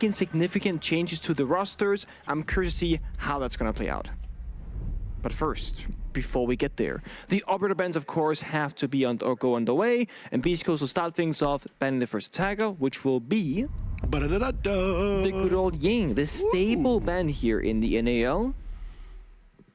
making significant changes to the rosters. I'm curious to see how that's going to play out. But first, before we get there, the operator bans, of course, have to be go underway, and Beast Coast will start things off banning the first attacker, which will be the good old Ying, the stable ban here in the NAL.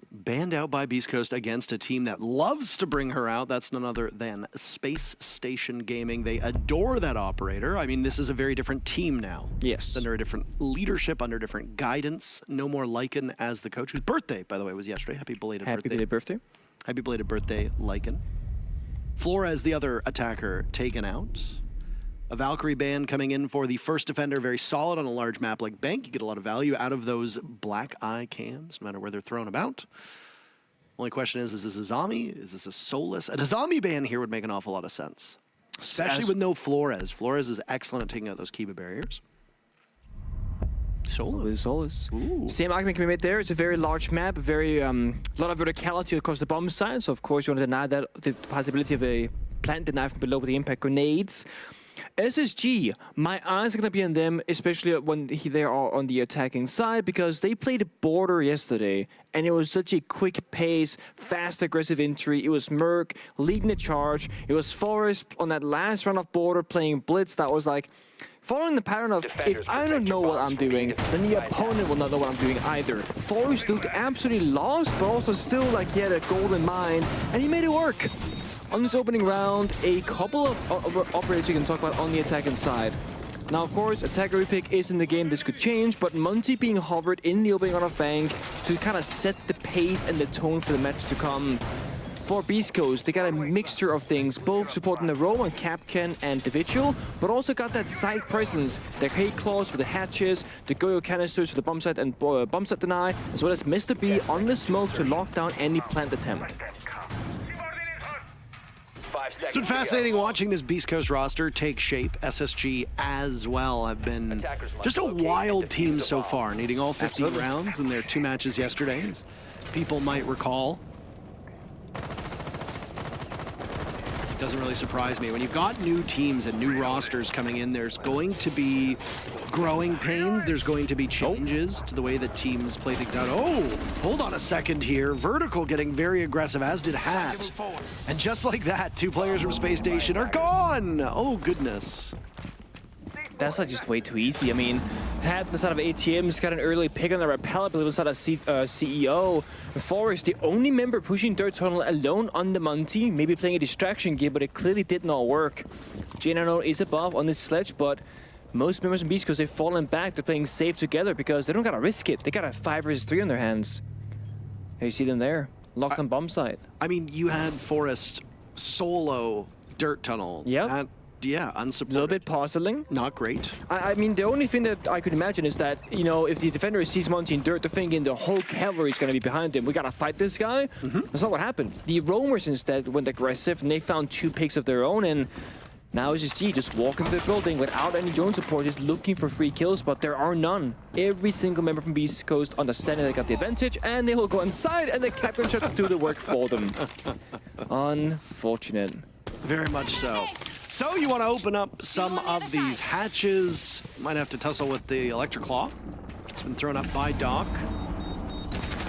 Banned out by Beast Coast against a team that loves to bring her out. That's none other than Space Station Gaming. They adore that operator. I mean, this is a very different team now. Yes. Under a different leadership, under different guidance. No more Lycan as the coach, whose birthday, by the way, was yesterday. Happy belated birthday. Happy belated birthday. Happy belated birthday, Lycan. Flores, the other attacker, taken out. A Valkyrie ban coming in for the first defender, very solid on a large map like Bank. You get a lot of value out of those black eye cams, no matter where they're thrown about. Only question is this a zombie? Is this a soulless? A zombie ban here would make an awful lot of sense, especially with no Flores. Flores is excellent at taking out those Kiba barriers. Soulless. Same argument can be made there. It's a very large map, very lot of verticality across the bomb side. So of course you want to deny that the possibility of a plant deny from below with the impact grenades. SSG, my eyes are going to be on them, especially when they are on the attacking side, because they played border yesterday, and it was such a quick pace, fast, aggressive entry. It was Merc leading the charge. It was Forest on that last run of border playing Blitz. That was like following the pattern of, if I don't know what I'm doing, then the opponent will not know what I'm doing either. Forest looked absolutely lost, but also still like he had a golden mind, and he made it work. On this opening round, a couple of operators you can talk about on the attacking side. Now, of course, attacker repick is in the game. This could change, but Monty being hovered in the opening round of Bank to kind of set the pace and the tone for the match to come. For Beast Coast, they got a mixture of things, both supporting the Roam, Capcan, and Individual, but also got that side presence, the K-Claws for the hatches, the Goyo canisters for the bomb site and bomb site deny, as well as Mr. B on the smoke to lock down any plant attempt. It's been fascinating watching this Beast Coast roster take shape. SSG as well have been just a wild team so far, needing all 50 rounds in their 2 matches yesterday, as people might recall. It doesn't really surprise me. When you've got new teams and new rosters coming in, there's going to be growing pains. There's going to be changes to the way that teams play things out. Oh, hold on a second here. Vertical getting very aggressive, as did Hat. And just like that, 2 players from Space Station are gone. Oh, goodness. That's like just way too easy. I mean, Hat inside of ATM's got an early pick on the rappel, I believe inside of CEO. Forrest, the only member pushing Dirt Tunnel alone on the Monty, maybe playing a distraction game, but it clearly did not work. JNRO is above on this sledge, but most members in Beast Coast, they've fallen back. They're playing safe together because they don't gotta risk it. They got a 5 versus 3 on their hands. Hey, you see them there, locked on bomb site. I mean, you had Forrest solo Dirt Tunnel. Yeah. Yeah, unsupported. A little bit puzzling. Not great. I mean, the only thing that I could imagine is that, you know, if the defender sees Monty in dirt, they're thinking the whole cavalry is going to be behind him. We got to fight this guy. That's not what happened. The roamers instead went aggressive, and they found 2 picks of their own, and now SSG just walking through the building without any drone support, just looking for free kills, but there are none. Every single member from Beast Coast understanding they got the advantage, and they will go inside, and the captain tries to do the work for them. Unfortunate. Very much so. So you want to open up some of these hatches. Might have to tussle with the Electric Claw. It's been thrown up by Doc.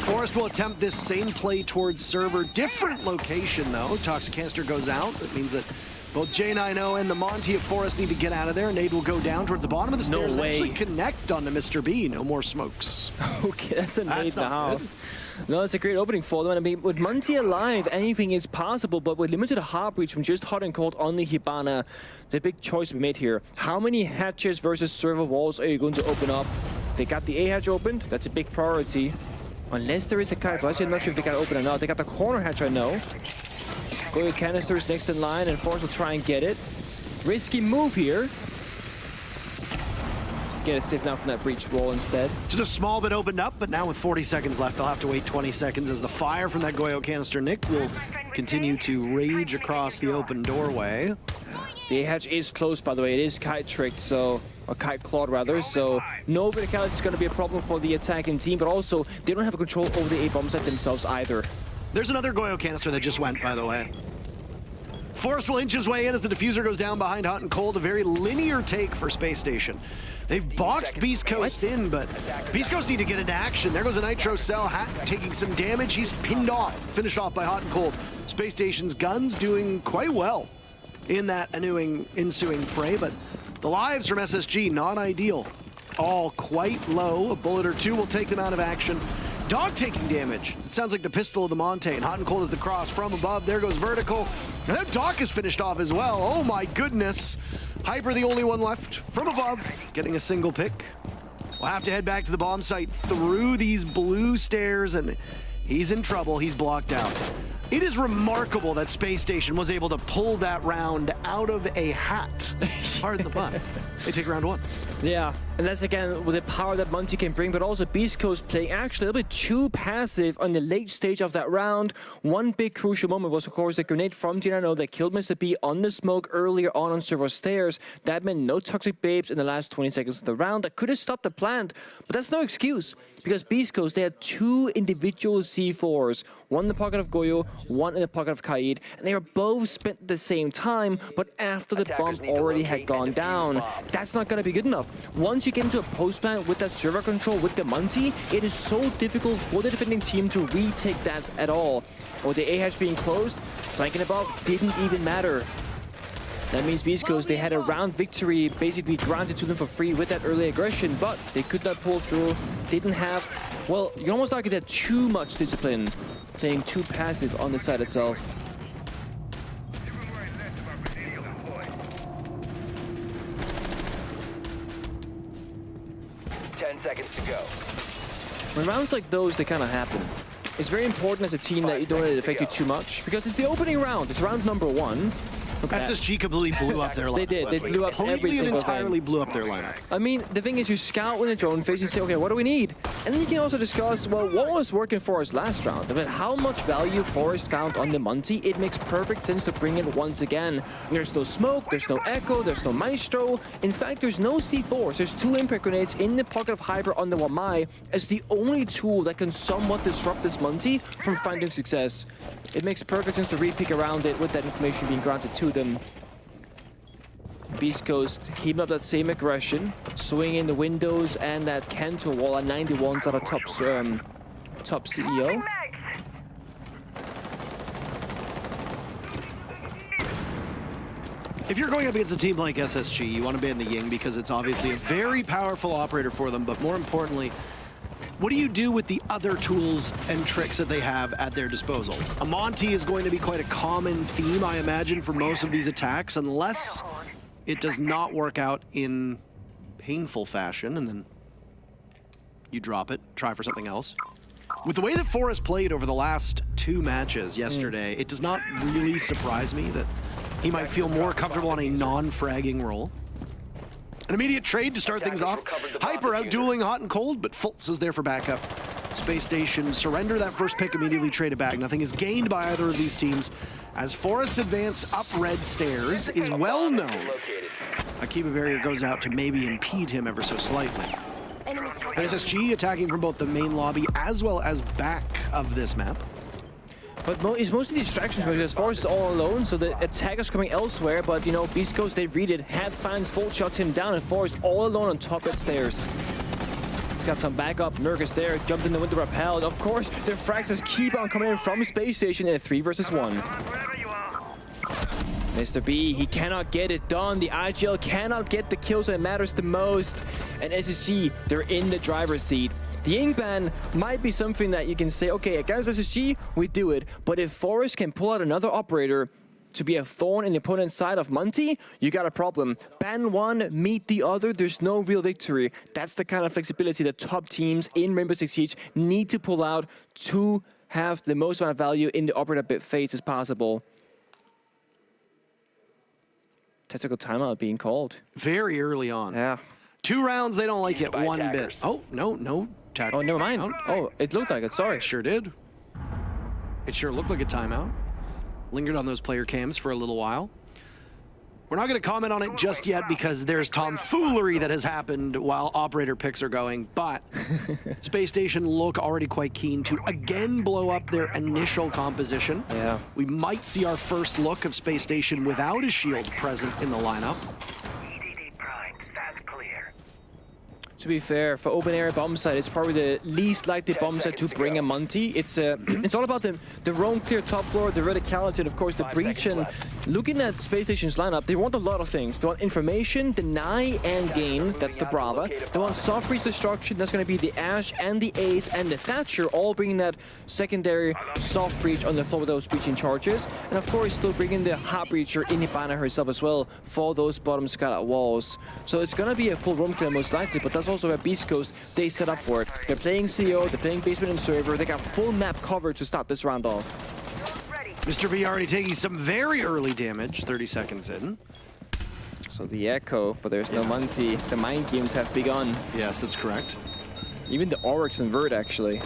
Forrest will attempt this same play towards server. Different location, though. Toxic Canister goes out. That means that both J90 and the Monty of Forrest need to get out of there. Nade will go down towards the bottom of the stairs and actually connect onto Mr. B. No more smokes. Okay, that's a nade and a half. No, it's a great opening for them. I mean, with Monty alive, anything is possible, but with limited hard breach from just hot and cold on the Hibana, the big choice we made here. How many hatches versus server walls are you going to open up? They got the A hatch opened. That's a big priority. Unless there is a kite. Well, I'm not sure if they got open or not. They got the corner hatch, I know. Goyo canisters next in line, and Forrest will try and get it. Risky move here. Get it safe now from that breach wall instead. Just a small bit opened up, but now with 40 seconds left, they'll have to wait 20 seconds as the fire from that Goyo canister Nick will continue to rage across the open doorway. The A-hatch is closed, by the way. It is kite-tricked, so... or kite-clawed, rather, so no verticality is going to be a problem for the attacking team, but also, they don't have control over the A-bomb site themselves either. There's another Goyo canister that just went, by the way. Forrest will inch his way in as the diffuser goes down behind hot and cold. A very linear take for Space Station. They've boxed Beast Coast in, but Beast Coast need to get into action. There goes a Nitro Cell. Hat taking some damage. He's pinned off, finished off by Hot and Cold. Space Station's guns doing quite well in that ensuing fray, but the lives from SSG, not ideal. All quite low. A bullet or two will take them out of action. Dog taking damage. It sounds like the pistol of the Monte. And Hot and Cold is the cross from above. There goes Vertical. And that Doc is finished off as well. Oh my goodness. Hyper the only one left from above, getting a single pick. We'll have to head back to the bomb site through these blue stairs, and he's in trouble. He's blocked out. It is remarkable that Space Station was able to pull that round out of a hat. Pardon the pun. They take round one. Yeah, and that's again with the power that Monty can bring, but also Beast Coast playing actually a little bit too passive on the late stage of that round. One big crucial moment was, of course, the grenade from Dino that killed Mr. B on the smoke earlier on server stairs. That meant no toxic babes in the last 20 seconds of the round. That could have stopped the plant, but that's no excuse, because Beast Coast, they had two individual C4s, one in the pocket of Goyo, one in the pocket of Kaid, and they were both spent at the same time, but after the bomb already had gone down. That's not going to be good enough. Once you get into a post plant with that server control with the Monty, it is so difficult for the defending team to retake that at all. Or the A hatch being closed, flanking above didn't even matter. That means Beast Coast, they had a round victory basically granted to them for free with that early aggression, but they could not pull through, didn't have, well, you can almost argue that too much discipline, playing too passive on the side itself. 10 seconds to go. When rounds like those, they kind of happen. It's very important as a team that you don't let it affect you too much, because it's the opening round. It's round number one. SSG completely blew up their lineup. They did. They blew up every Completely and single entirely thing. blew up their lineup. I mean, the thing is, you scout with a drone phase, you say, okay, what do we need? And then you can also discuss, well, what was working for us last round? I mean, how much value Forest found on the Monty? It makes perfect sense to bring it once again. There's no smoke, there's no echo, there's no maestro. In fact, there's no C4s. There's two impact grenades in the pocket of Hyper on the Wamai as the only tool that can somewhat disrupt this Monty from finding success. It makes perfect sense to re-pick around it with that information being granted to them. Beast Coast keeping up that same aggression, swinging the windows and that Cantor wall at 91s at a top CEO. If you're going up against a team like SSG, you want to ban the Ying because it's obviously a very powerful operator for them, but more importantly, what do you do with the other tools and tricks that they have at their disposal? A Monty is going to be quite a common theme, I imagine, for most of these attacks, unless it does not work out in painful fashion, and then you drop it, try for something else. With the way that Forrest played over the last two matches yesterday, it does not really surprise me that he might feel more comfortable on a non-fragging role. An immediate trade to start things off. Hyper out dueling Hot and Cold, but Fultz is there for backup. Space Station surrender that first pick, immediately trade it back. Nothing is gained by either of these teams. As Forest's advance up red stairs is well known. Akiba barrier goes out to maybe impede him ever so slightly. SSG attacking from both the main lobby as well as back of this map. But it's mostly distractions because Forest is all alone, so the attackers coming elsewhere, but you know, Beast Coast, they read it. Hat finds Volt, shuts him down, and Forest all alone on top red stairs. He's got some backup. Nurk is there, jumped in the window, repelled. Of course, their frags just keep on coming in from Space Station in a 3 versus 1. Mr. B, he cannot get it done. The IGL cannot get the kills when it matters the most. And SSG, they're in the driver's seat. The Ying ban might be something that you can say, okay, against SSG, we do it. But if Forest can pull out another operator to be a thorn in the opponent's side of Monty, you got a problem. Ban one, meet the other, there's no real victory. That's the kind of flexibility that top teams in Rainbow Six Siege need to pull out to have the most amount of value in the operator bit phase as possible. Tactical timeout being called. Very early on. Yeah. 2 rounds, they don't like it one bit. Oh, no. Oh, never mind. Oh, it looked like it, sorry. It sure did. It sure looked like a timeout. Lingered on those player cams for a little while. We're not going to comment on it just yet because there's tomfoolery that has happened while operator picks are going, but Space Station look already quite keen to again blow up their initial composition. Yeah. We might see our first look of Space Station without a shield present in the lineup. to be fair, for open area bomb site, it's probably the least likely bomb site to bring a Monty. It's it's all about the roam clear top floor, the verticality, and of course the breach. And looking at Space Station's lineup, they want a lot of things. They want information, deny, and gain. That's the Brava. They want soft breach destruction. That's going to be the Ash and the Ace and the Thatcher, all bringing that secondary soft breach on the floor with those breaching charges. And of course, still bringing the hard breacher in Hibana herself as well for those bottom skylight walls. So it's going to be a full room clear most likely, but that's also where Beast Coast, they set up for it. They're playing CO, they're playing basement and server. They got full map cover to start this round off. Mr. B already taking some very early damage, 30 seconds in. So the Echo, but there's no Monty. The mind games have begun. Yes, that's correct. Even the Oryx and Vert, actually.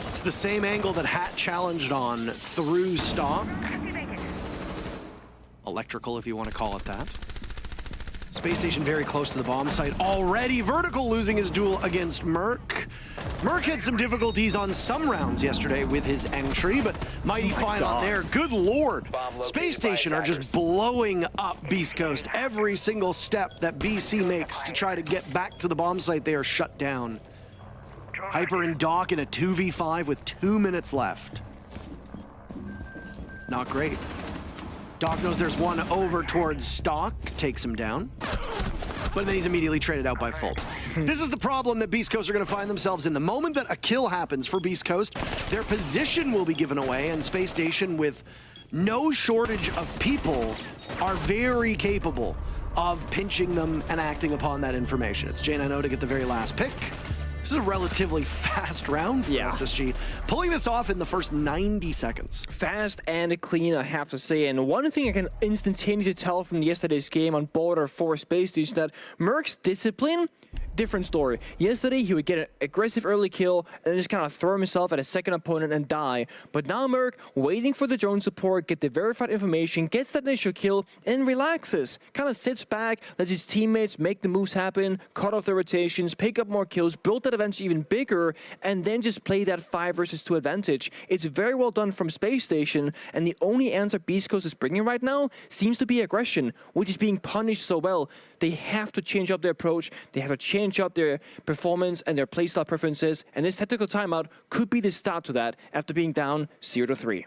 It's the same angle that Hat challenged on through stock. Electrical, if you want to call it that. Space Station very close to the bomb site already. Vertical losing his duel against Merc. Merc had some difficulties on some rounds yesterday with his entry, but mighty fine on there. Good lord. Space Station are just blowing up Beast Coast. Every single step that BC makes to try to get back to the bomb site, they are shut down. Hyper and Doc in a 2v5 with 2 minutes left. Not great. Doc knows there's one over towards Stock, takes him down. But then he's immediately traded out by Folt. This is the problem that Beast Coast are going to find themselves in. The moment that a kill happens for Beast Coast, their position will be given away, and Space Station, with no shortage of people, are very capable of pinching them and acting upon that information. It's J9O to get the very last pick. This is a relatively fast round for SSG, pulling this off in the first 90 seconds. Fast and clean, I have to say. And one thing I can instantaneously tell from yesterday's game on Border 4 Space Station is that Merc's discipline, different story. Yesterday, he would get an aggressive early kill and then just kind of throw himself at a second opponent and die. But now Merc, waiting for the drone support, get the verified information, gets that initial kill, and relaxes. Kind of sits back, lets his teammates make the moves happen, cut off their rotations, pick up more kills, build that advantage even bigger, and then just play that 5 versus 2 advantage. It's very well done from Space Station, and the only answer Beast Coast is bringing right now seems to be aggression, which is being punished so well. They have to change up their approach, they have to change up their performance and their playstyle preferences, and this tactical timeout could be the start to that after being down 0-3.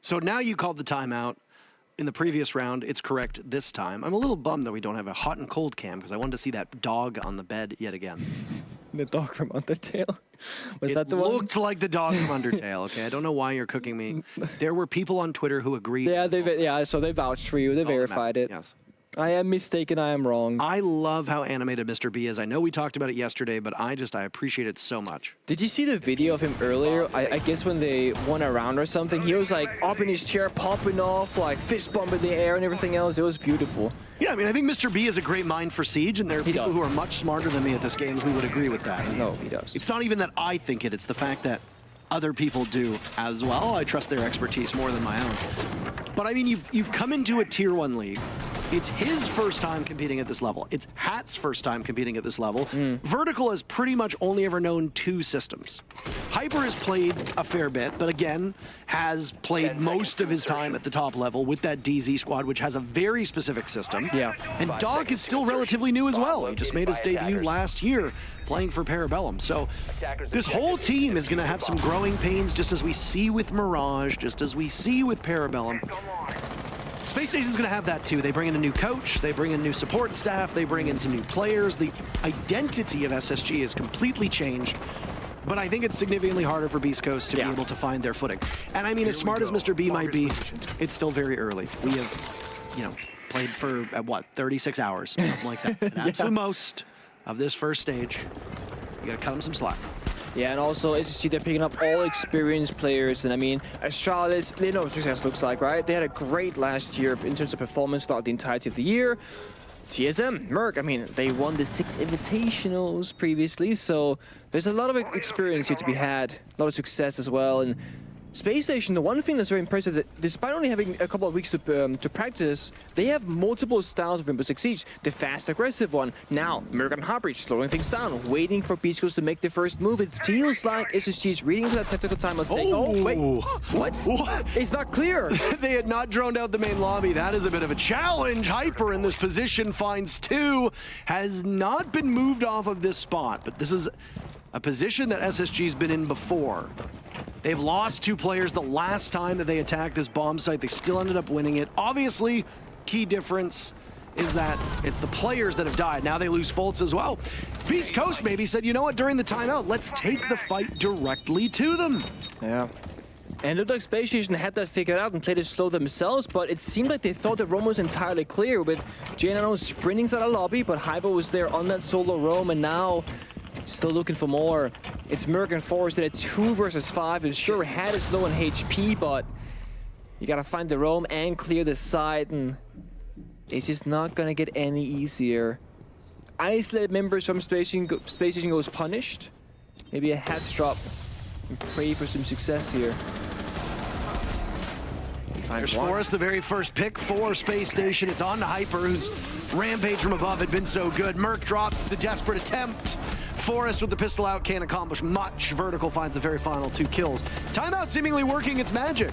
So now you called the timeout. In the previous round, it's correct this time. I'm a little bummed that we don't have a hot and cold cam because I wanted to see that dog on the bed yet again. The dog from Undertale? Was that the one? It looked like the dog from Undertale, okay? I don't know why you're cooking me. There were people on Twitter who agreed. Yeah, so they vouched for you. They verified it. Yes. I am mistaken, I am wrong. I love how animated Mr. B is. I know we talked about it yesterday, but I appreciate it so much. Did you see the video of him earlier? I guess when they won a round or something, he was like up in his chair, popping off, like fist bump in the air and everything else. It was beautiful. Yeah, I mean, I think Mr. B is a great mind for Siege, and there are people who are much smarter than me at this game who would agree with that. No, he does. It's not even that I think it, it's the fact that other people do as well. I trust their expertise more than my own. But I mean, you've come into a Tier 1 league. It's his first time competing at this level. It's Hat's first time competing at this level. Vertical has pretty much only ever known 2 systems. Hyper has played a fair bit, but again, has played most of his time at the top level with that DZ squad, which has a very specific system. Yeah. And Doc is still relatively new as well. He just made his debut last year playing for Parabellum. So this whole team is going to have some growing pains, just as we see with Mirage, just as we see with Parabellum. Space Station's going to have that too. They bring in a new coach, they bring in new support staff, they bring in some new players. The identity of SSG is completely changed, but I think it's significantly harder for Beast Coast to be able to find their footing. And I mean, as smart as Mr. B might be, it's still very early. We have, played for, what, 36 hours, something like that. An absolute most of this first stage. You got to cut them some slack. Yeah, and also SSG, they're picking up all experienced players, and I mean, as Charlotte, they know what success looks like, right? They had a great last year in terms of performance throughout the entirety of the year. TSM, Merc, I mean, they won the 6 Invitationals previously, so there's a lot of experience here to be had, a lot of success as well, and Space Station, the one thing that's very impressive that despite only having a couple of weeks to practice, they have multiple styles of Rainbow Six Siege. The fast, aggressive one. Now, American Heartbreach slowing things down, waiting for Beast Coast to make the first move. It feels like SSG is reading that tactical timeout saying, oh, wait, what? It's not clear. They had not droned out the main lobby. That is a bit of a challenge. Hyper in this position finds 2, has not been moved off of this spot, but this is a position that SSG's been in before. They've lost 2 players the last time that they attacked this bomb site. They still ended up winning it. Obviously, key difference is that it's the players that have died. Now they lose Fultz as well. Beast Coast maybe said, you know what, during the timeout, let's take the fight directly to them. Yeah. And it looked like Space Station had that figured out and played it slow themselves, but it seemed like they thought the roam was entirely clear with JNNO sprinting out of the lobby, but Hyper was there on that solo roam, and now still looking for more. It's Merc and Forrest at 2 versus 5. It sure had its low in HP, but you gotta find the roam and clear the side, and it's just not gonna get any easier. Isolated members from Space Station goes punished. Maybe a heads drop and pray for some success here. There's Forrest, the very first pick for Space Station. It's on to Hyper, whose rampage from above had been so good. Merc drops, it's a desperate attempt. Forrest with the pistol out can't accomplish much. Vertical finds the very final 2 kills. Timeout seemingly working its magic.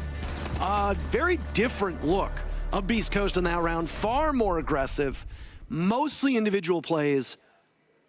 Very different look of Beast Coast in that round. Far more aggressive. Mostly individual plays,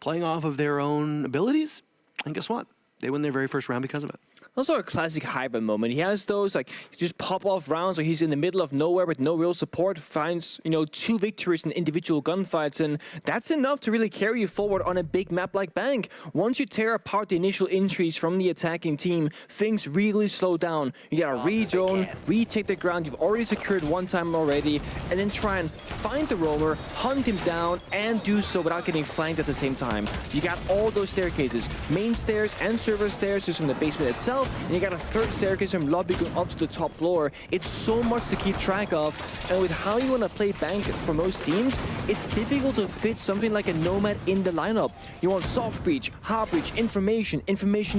playing off of their own abilities. And guess what? They win their very first round because of it. Also a classic Hyper moment. He has those, like, just pop-off rounds where he's in the middle of nowhere with no real support, finds, 2 victories in individual gunfights, and that's enough to really carry you forward on a big map like Bank. Once you tear apart the initial entries from the attacking team, things really slow down. You gotta re-drone, retake the ground, you've already secured 1 time already, and then try and find the roamer, hunt him down, and do so without getting flanked at the same time. You got all those staircases, main stairs and server stairs just from the basement itself, and you got a 3rd staircase from lobby going up to the top floor. It's so much to keep track of, and with how you want to play Bank for most teams, it's difficult to fit something like a Nomad in the lineup. You want soft breach, hard breach, information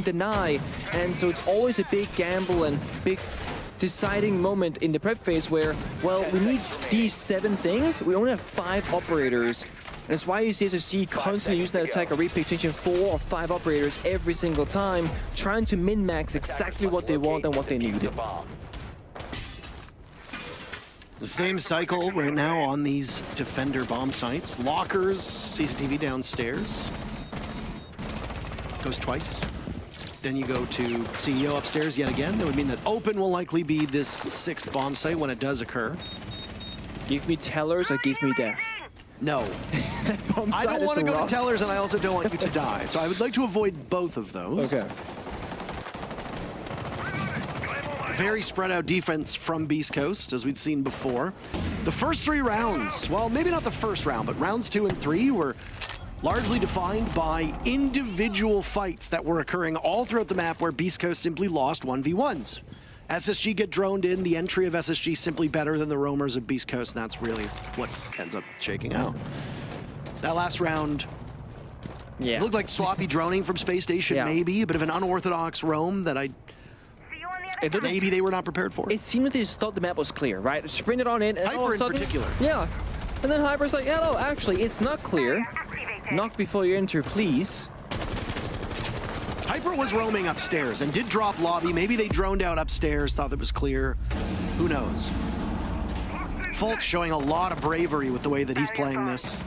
deny, and so it's always a big gamble and big deciding moment in the prep phase where, well, we need these 7 things, we only have 5 operators. And that's why you see SSG constantly using that attack or repick, changing 4 or 5 operators every single time, trying to min-max exactly what they want and what they need. The same cycle right now on these defender bomb sites. Lockers, CCTV downstairs. Goes twice. Then you go to CEO upstairs yet again. That would mean that open will likely be this 6th bomb site when it does occur. Give me tellers or give me death. No. I don't want to go to tellers, and I also don't want you to die. So I would like to avoid both of those. Okay. Very spread out defense from Beast Coast, as we'd seen before. The first 3 rounds, well, maybe not the first round, but rounds 2 and 3 were largely defined by individual fights that were occurring all throughout the map where Beast Coast simply lost 1v1s. SSG get droned in, the entry of SSG simply better than the roamers of Beast Coast, and that's really what ends up shaking out. That last round, it looked like sloppy droning from Space Station, maybe, a bit of an unorthodox roam that maybe they were not prepared for. It seemed that they just thought the map was clear, right? Sprinted on in, and Hyper all of a sudden, in particular. Yeah. And then Hyper's like, hello, actually, it's not clear. Knock before you enter, please. Hyper was roaming upstairs and did drop lobby. Maybe they droned out upstairs, thought that was clear. Who knows? Fultz showing a lot of bravery with the way that he's playing this.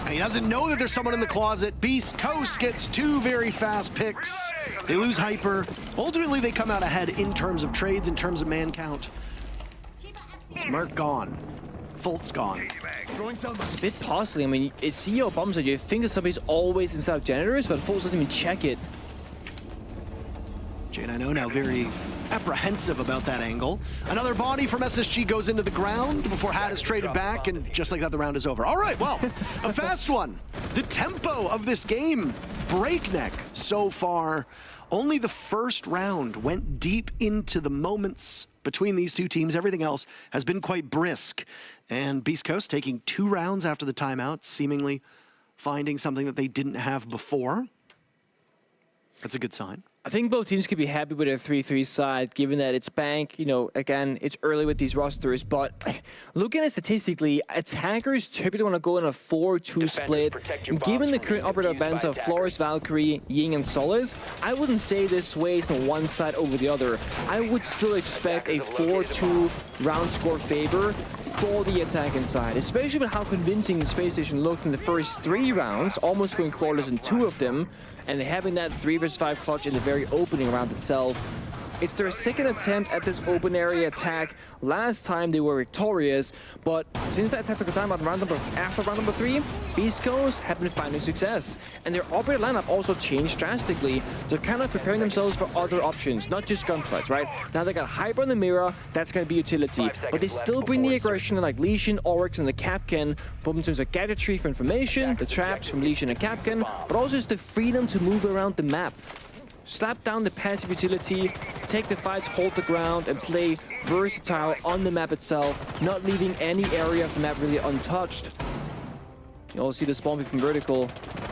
And he doesn't know that there's someone in the closet. Beast Coast gets 2 very fast picks. They lose Hyper. Ultimately, they come out ahead in terms of trades, in terms of man count. It's Merc gone. Fultz gone. It's a bit puzzling. I mean, it's CEO bombs that you think that somebody's always inside of generators, but Fultz doesn't even check it. JNNO now very apprehensive about that angle. Another body from SSG goes into the ground before Hat is traded back, and just like that, the round is over. All right, well, a fast one. The tempo of this game, breakneck so far. Only the first round went deep into the moments between these 2 teams. Everything else has been quite brisk. And Beast Coast taking 2 rounds after the timeout, seemingly finding something that they didn't have before. That's a good sign. I think both teams could be happy with a 3-3 side, given that it's bank. You know, again, it's early with these rosters, but looking at statistically, attackers typically want to go in a 4-2 split. Given the current operator balance of Flores, Valkyrie, Ying, and Solis, I wouldn't say this sways on one side over the other. I would still expect a 4-2 round score favor for the attacking side, especially with how convincing Space Station looked in the first 3 rounds, almost going flawless in 2 of them, and having that 3 vs 5 clutch in the very opening round itself. It's their second attempt at this open area attack. Last time they were victorious, but since that attack took time after round number 3, Beast Coast have been finding success. And their operator lineup also changed drastically. They're kind of preparing themselves for other options, not just gunfights, right? Now they got Hyper on the Mirror, that's going to be utility. But they still bring the aggression like Lesion, Oryx, and the Capcan, both in terms of gadgetry for information, the traps from Lesion and Capcan, but also just the freedom to move around the map. Slap down the passive utility, take the fights, hold the ground, and play versatile on the map itself, not leaving any area of the map really untouched. You all see the spawn pick from Vertical,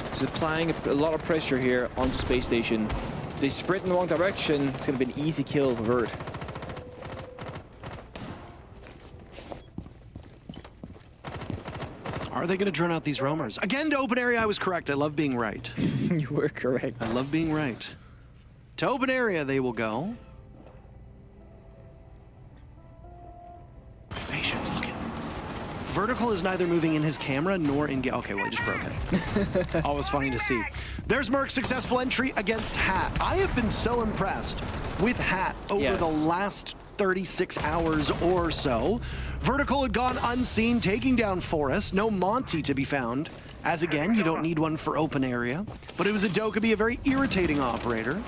just applying a lot of pressure here onto Space Station. If they sprint in the wrong direction, it's going to be an easy kill for Vert. Are they going to drone out these roamers? Again, to open area, I was correct. I love being right. You were correct. I love being right. To open area, they will go. Patience looking. Vertical is neither moving in his camera nor in game. Okay, well, he just broke it. Always funny to see. There's Merc's successful entry against Hat. I have been so impressed with Hat over the last 36 hours or so. Vertical had gone unseen, taking down Forest. No Monty to be found. As again, you don't need one for open area. But it was a Dokkaebi, a very irritating operator.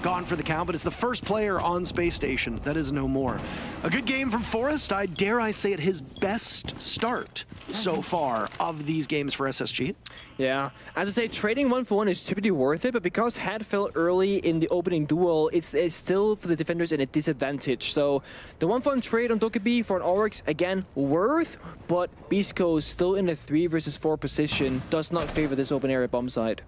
Gone for the count, but it's the first player on Space Station. That is no more. A good game from Forest. I dare I say it, his best start so far of these games for SSG. Yeah, I have to say trading 1-for-1 is typically worth it, but because Hat fell early in the opening duel, it's still for the defenders in a disadvantage. So the 1-for-1 trade on Dokkaebi for an Oryx, again, worth, but Beast Coast still in a 3 vs 4 position, does not favor this open area bomb side.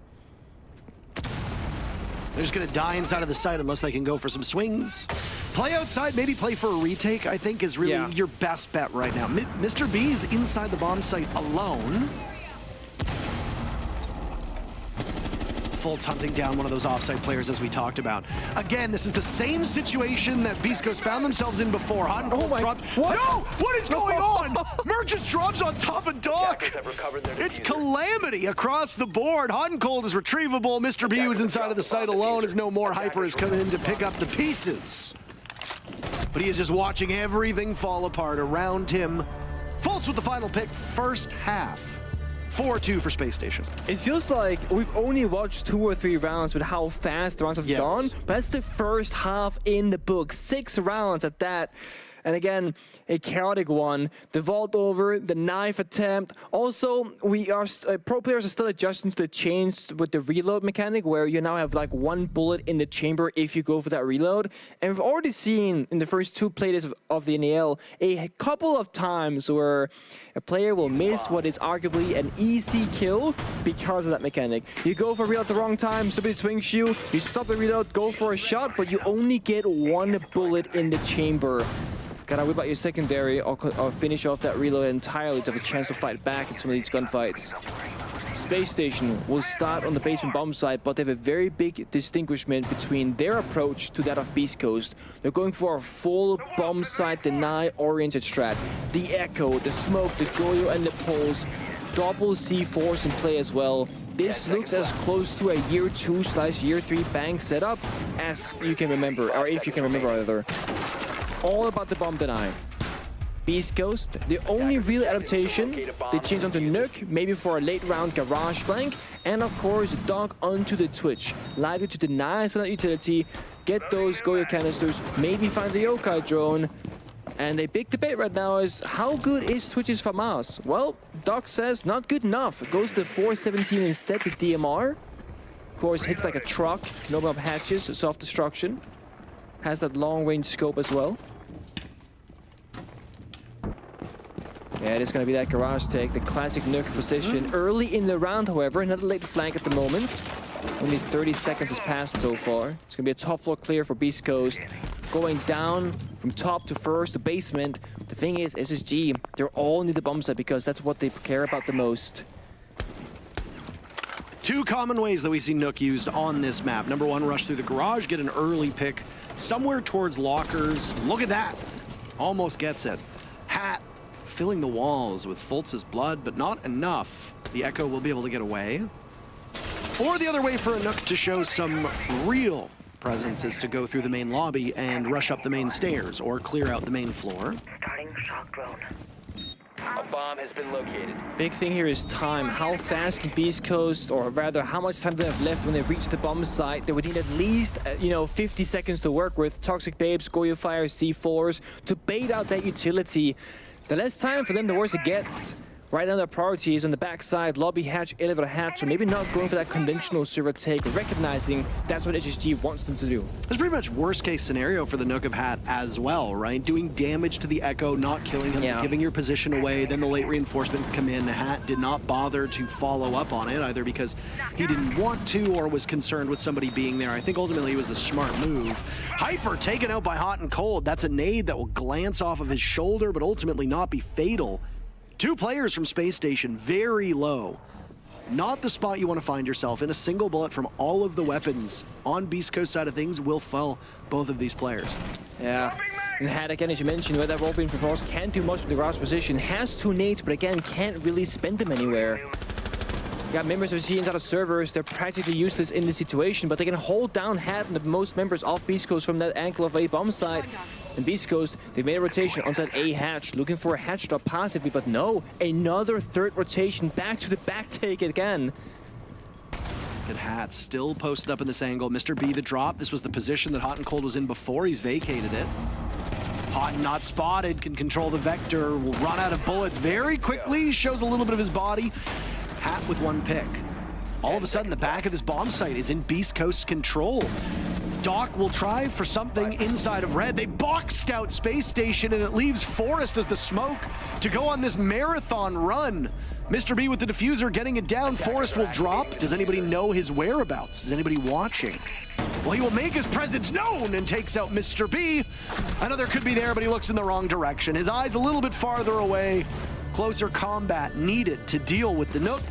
They're just going to die inside of the site unless they can go for some swings. Play outside, maybe play for a retake, I think, is really your best bet right now. Mr. B is inside the bomb site alone. Fultz hunting down one of those offside players as we talked about. Again, this is the same situation that Beast Coast found themselves in before. Oh my, what? No! What is going on? Merc just drops on top of Doc. It's calamity across the board. Hot and Cold is retrievable. Mr. B was inside of the site alone as no more Hyper is coming in to pick up the pieces. But he is just watching everything fall apart around him. Fultz with the final pick, first half. 4-2 for Space Station. It feels like we've only watched 2 or 3 rounds with how fast the rounds have gone, but that's the first half in the book. 6 rounds at that. And again, a chaotic one. The vault over, the knife attempt. Also, pro players are still adjusting to the change with the reload mechanic, where you now have like 1 bullet in the chamber if you go for that reload. And we've already seen in the first 2 playdays of the NAL a couple of times where a player will miss what is arguably an easy kill because of that mechanic. You go for a reload at the wrong time, somebody swings you, you stop the reload, go for a shot, but you only get 1 bullet in the chamber. Gotta whip out your secondary or finish off that reload entirely to have a chance to fight back in some of these gunfights. Space Station will start on the basement bomb side, but they have a very big distinguishment between their approach to that of Beast Coast. They're going for a full bomb site deny-oriented strat. The Echo, the Smoke, the Goyo, and the Pulse. Double C4s in play as well. This looks as close to a year 2/year 3 bang setup as you can remember, or if you can remember either. All about the bomb deny. Beast Coast, the only real adaptation, they change onto Nook, maybe for a late round garage flank, and of course Dog onto the Twitch, likely to deny some utility, get those Goyo canisters, maybe find the Yokai drone. And a big debate right now is, how good is Twitch's FAMAS? Well, Doc says not good enough. Goes to 417 instead, the DMR. Of course, hits like a truck, can open up hatches, self-destruction. Has that long-range scope as well. Yeah, it is going to be that garage take, the classic Nuke position. Early in the round, however, another late flank at the moment. Only 30 seconds has passed so far. It's going to be a top floor clear for Beast Coast. Going down from top to first to basement. The thing is, SSG, they're all near the bomb site because that's what they care about the most. Two common ways that we see Nook used on this map. Number one, rush through the garage, get an early pick somewhere towards lockers. Look at that. Almost gets it. Hat filling the walls with Fultz's blood, but not enough. The Echo will be able to get away. Or the other way for a Nook to show some real presence is to go through the main lobby and rush up the main stairs or clear out the main floor. Starting shock drone. A bomb has been located. Big thing here is time. How fast can Beast Coast, or rather, how much time do they have left when they reach the bomb site? They would need at least, 50 seconds to work with. Toxic Babes, Goyo Fire, C4s to bait out that utility. The less time for them, the worse it gets. Right now, their priority is on the backside, lobby hatch, elevator hatch, or maybe not going for that conventional server take, recognizing that's what SSG wants them to do. It's pretty much worst case scenario for the Nook of Hat as well, right? Doing damage to the Echo, not killing him, giving your position away, then the late reinforcement come in. Hat did not bother to follow up on it, either because he didn't want to or was concerned with somebody being there. I think ultimately it was the smart move. Hyper taken out by Hot and Cold. That's a nade that will glance off of his shoulder, but ultimately not be fatal. Two players from Space Station, very low. Not the spot you want to find yourself in. A single bullet from all of the weapons on Beast Coast side of things will fell both of these players. Yeah, and Hat, again, as you mentioned, with that roll being performance, can't do much with the grass position. Has two nades, but again, can't really spend them anywhere. Got members of SSG inside of servers. They're practically useless in this situation, but they can hold down Hat and the most members of Beast Coast from that angle of A bomb site. And Beast Coast, they've made a rotation onto that A hatch, looking for a hatch drop passively, but no, another third rotation back to the back take again. Good Hat still posted up in this angle. Mr. B the drop. This was the position that Hot and Cold was in before. He's vacated it. Hot not spotted, can control the vector, will run out of bullets very quickly, shows a little bit of his body. Hat with one pick. All of a sudden, the back of this bomb site is in Beast Coast's control. Doc will try for something inside of red. They boxed out Space Station, and it leaves Forest as the smoke to go on this marathon run. Mr. B with the diffuser getting it down. Forest will drop. Does anybody know his whereabouts? Is anybody watching? Well, he will make his presence known and takes out Mr. B. Another could be there, but he looks in the wrong direction. His eyes a little bit farther away. Closer combat needed to deal with the Nook.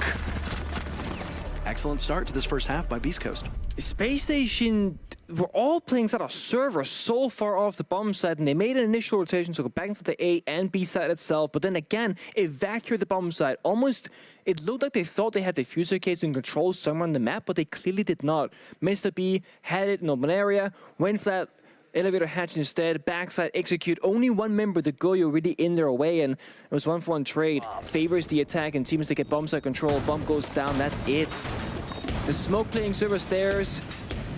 Excellent start to this first half by Beast Coast. Space Station were all playing inside a server so far off the bomb site, and they made an initial rotation to go back into the A and B side itself, but then again, evacuate the bomb site. Almost, it looked like they thought they had the diffuser case in control somewhere on the map, but they clearly did not. Mr. B had it in open area, went for that elevator hatch instead, backside execute. Only one member, the Goyo, really in their way, and it was 1-for-1 trade. Favors the attack and seems to get bomb site control. Bomb goes down, that's it. The smoke playing server stairs.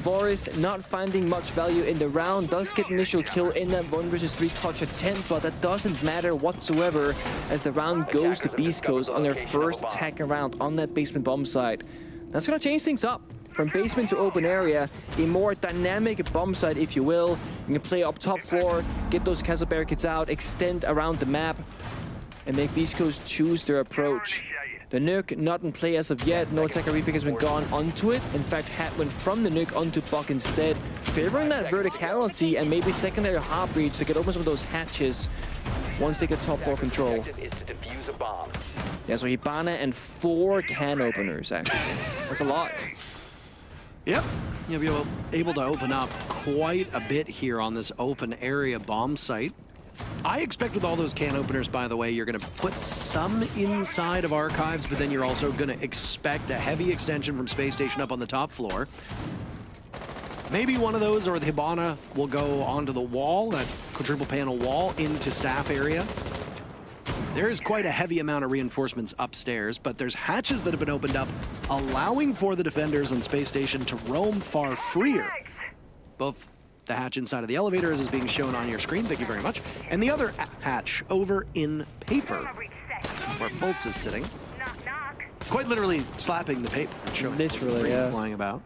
Forest not finding much value in the round, does get initial kill in that 1 versus 3 clutch attempt, but that doesn't matter whatsoever as the round goes to Beast Coast on their first attack round on that basement bomb site. That's gonna change things up. From basement to open area, a more dynamic bomb site, if you will. You can play up top floor, get those castle barricades out, extend around the map, and make Beast Coast choose their approach. The Nuke not in play as of yet. No attacker repick has been gone onto it. In fact, Hat went from the Nuke onto Buck instead, favoring that verticality and maybe secondary hop breach to get open some of those hatches once they get top floor control. Yeah, so Hibana and 4 can openers, actually. That's a lot. Yep, you'll be able to open up quite a bit here on this open area bomb site. I expect with all those can openers, by the way, you're going to put some inside of archives, but then you're also going to expect a heavy extension from Space Station up on the top floor. Maybe one of those or the Hibana will go onto the wall, that quadruple panel wall, into staff area. There is quite a heavy amount of reinforcements upstairs, but there's hatches that have been opened up, allowing for the defenders on Space Station to roam far freer. Both the hatch inside of the elevator, as is being shown on your screen, thank you very much, and the other hatch over in paper, where Fultz is sitting. Quite literally slapping the paper and showing literally, yeah, flying about.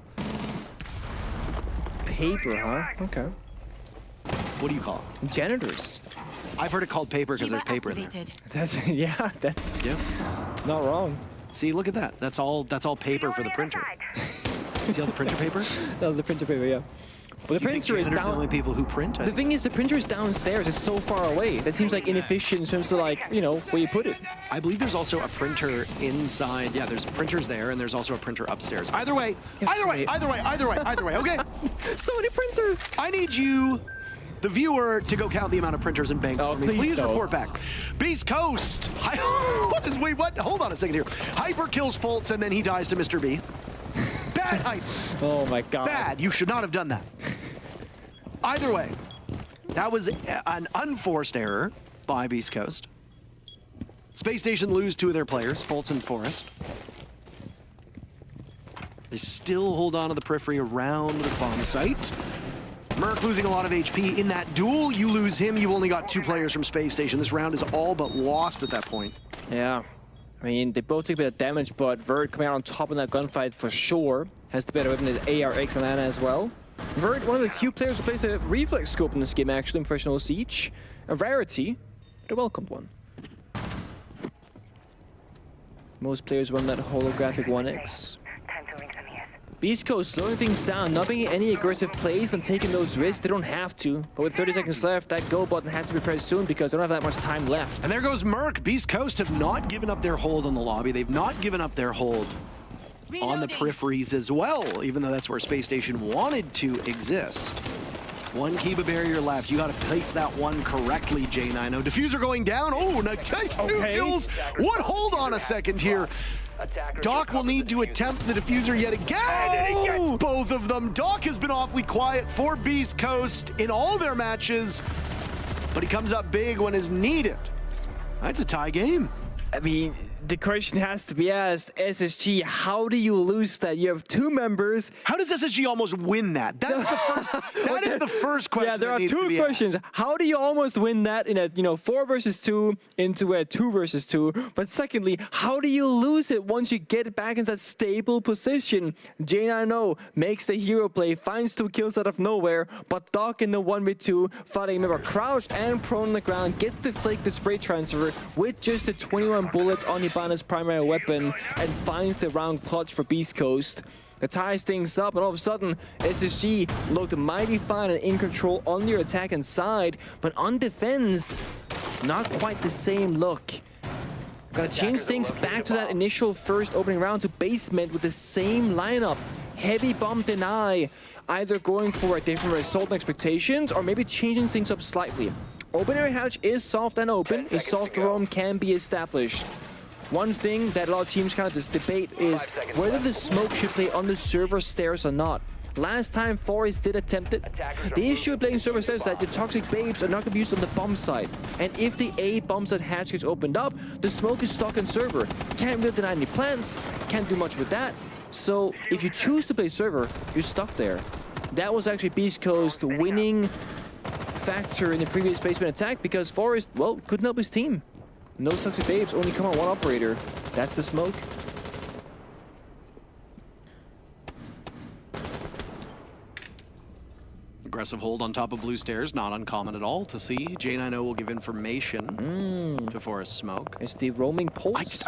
Paper, huh? Okay. What do you call it? Janitors. I've heard it called paper because there's paper in there. Activated. That's that's Yeah. not wrong. See, look at that. That's all paper for the printer. See all the printer paper? No, the printer paper, yeah. But the printer is Janitor's the down. only people who print. The thing is, the printer is downstairs. It's so far away. That seems like inefficient in terms of like, you know, where you put it. I believe there's also a printer inside. Yeah, there's printers there, and there's also a printer upstairs. Either way, either way, okay? So many printers. I need you, the viewer, to go count the amount of printers in bank Oh, for me. please Please don't. report back. Beast Coast. Wait, what? Hold on a second here. Hyper kills Fultz, and then he dies to Mr. B. Bad hype. Oh my god. Bad. You should not have done that. Either way, that was an unforced error by Beast Coast. Space Station lose 2 of their players, Fultz and Forrest. They still hold on to the periphery around the bomb site. Merc losing a lot of HP. In that duel, you lose him, you've only got 2 players from Space Station. This round is all but lost at that point. Yeah. I mean, they both take a bit of damage, but Vert coming out on top in that gunfight for sure. Has the better weapon as ARX and Ana as well. Vert, one of the few players who plays a reflex scope in this game, actually, in Professional Siege. A rarity, but a welcomed one. Most players run that holographic 1x. Beast Coast slowing things down, not making any aggressive plays and taking those risks. They don't have to, but with 30 seconds left, that go button has to be pressed soon because they don't have that much time left. And there goes Merc. Beast Coast have not given up their hold on the lobby. They've not given up their hold on the peripheries as well, even though that's where Space Station wanted to exist. 1 Kiba barrier left. You got to place that one correctly, J9O. Diffuser going down. Oh, nice 2 kills. What? Hold on a second here. Doc will need to attempt the diffuser yet again, and he gets both of them. Doc has been awfully quiet for Beast Coast in all their matches, but he comes up big when is needed. That's a tie game. I mean, the question has to be asked, SSG, how do you lose that? You have 2 members. How does SSG almost win that? That's the first. That is the first question. Yeah, there that are needs to 2 be questions. asked. How do you almost win that in a 4 versus 2 into a 2 versus 2? But secondly, how do you lose it once you get back in that stable position? J9O makes the hero play, finds 2 kills out of nowhere, but Doc in the 1v2, fighting member crouched and prone on the ground, gets the flick the spray transfer with just the 21 bullets on Hibana's primary weapon and finds the round clutch for Beast Coast. That ties things up, and all of a sudden, SSG looked mighty fine and in control on their attack and side, but on defense, not quite the same look. Gotta change things back to that initial first opening round to basement with the same lineup. Heavy bomb deny, either going for a different result than expectations, or maybe changing things up slightly. Open area hatch is soft and open. A soft roam can be established. One thing that a lot of teams kind of debate is whether the smoke should play on the server stairs or not. Last time Forest did attempt it. The issue with playing server stairs is that your toxic babes are not going to be used on the bomb side. And if the A bomb side hatch gets opened up, the smoke is stuck in server. Can't really deny any plants, can't do much with that. So if you choose to play server, you're stuck there. That was actually Beast Coast winning factor in the previous basement attack because Forest, well, couldn't help his team. No toxic babes, only come on 1 operator. That's the smoke. Aggressive hold on top of blue stairs, not uncommon at all to see. J9O will give information to Forest Smoke. It's the roaming pulse.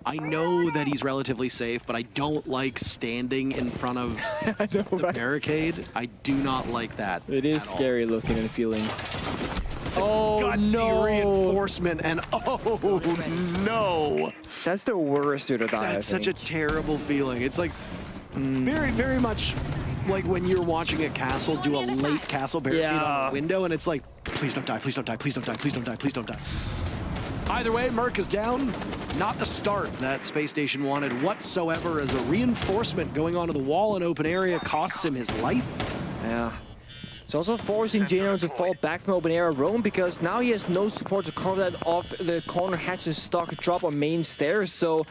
I know that he's relatively safe, but I don't like standing in front of the barricade. I do not like that. It is at all. scary looking and feeling. Oh, gutsy no. reinforcement, and oh no. That's the worst way to die. That's such a terrible feeling. It's like very, very much like when you're watching a castle do a late castle barricade on the window, and it's like, please don't die, please don't die, please don't die, please don't die, please don't die. Either way, Merc is down. Not the start that Space Station wanted whatsoever, as a reinforcement going onto the wall in open area costs him his life. Yeah. It's also forcing J9O to fall back from open area roam because now he has no support to cover that off the corner hatches stock drop on main stairs. So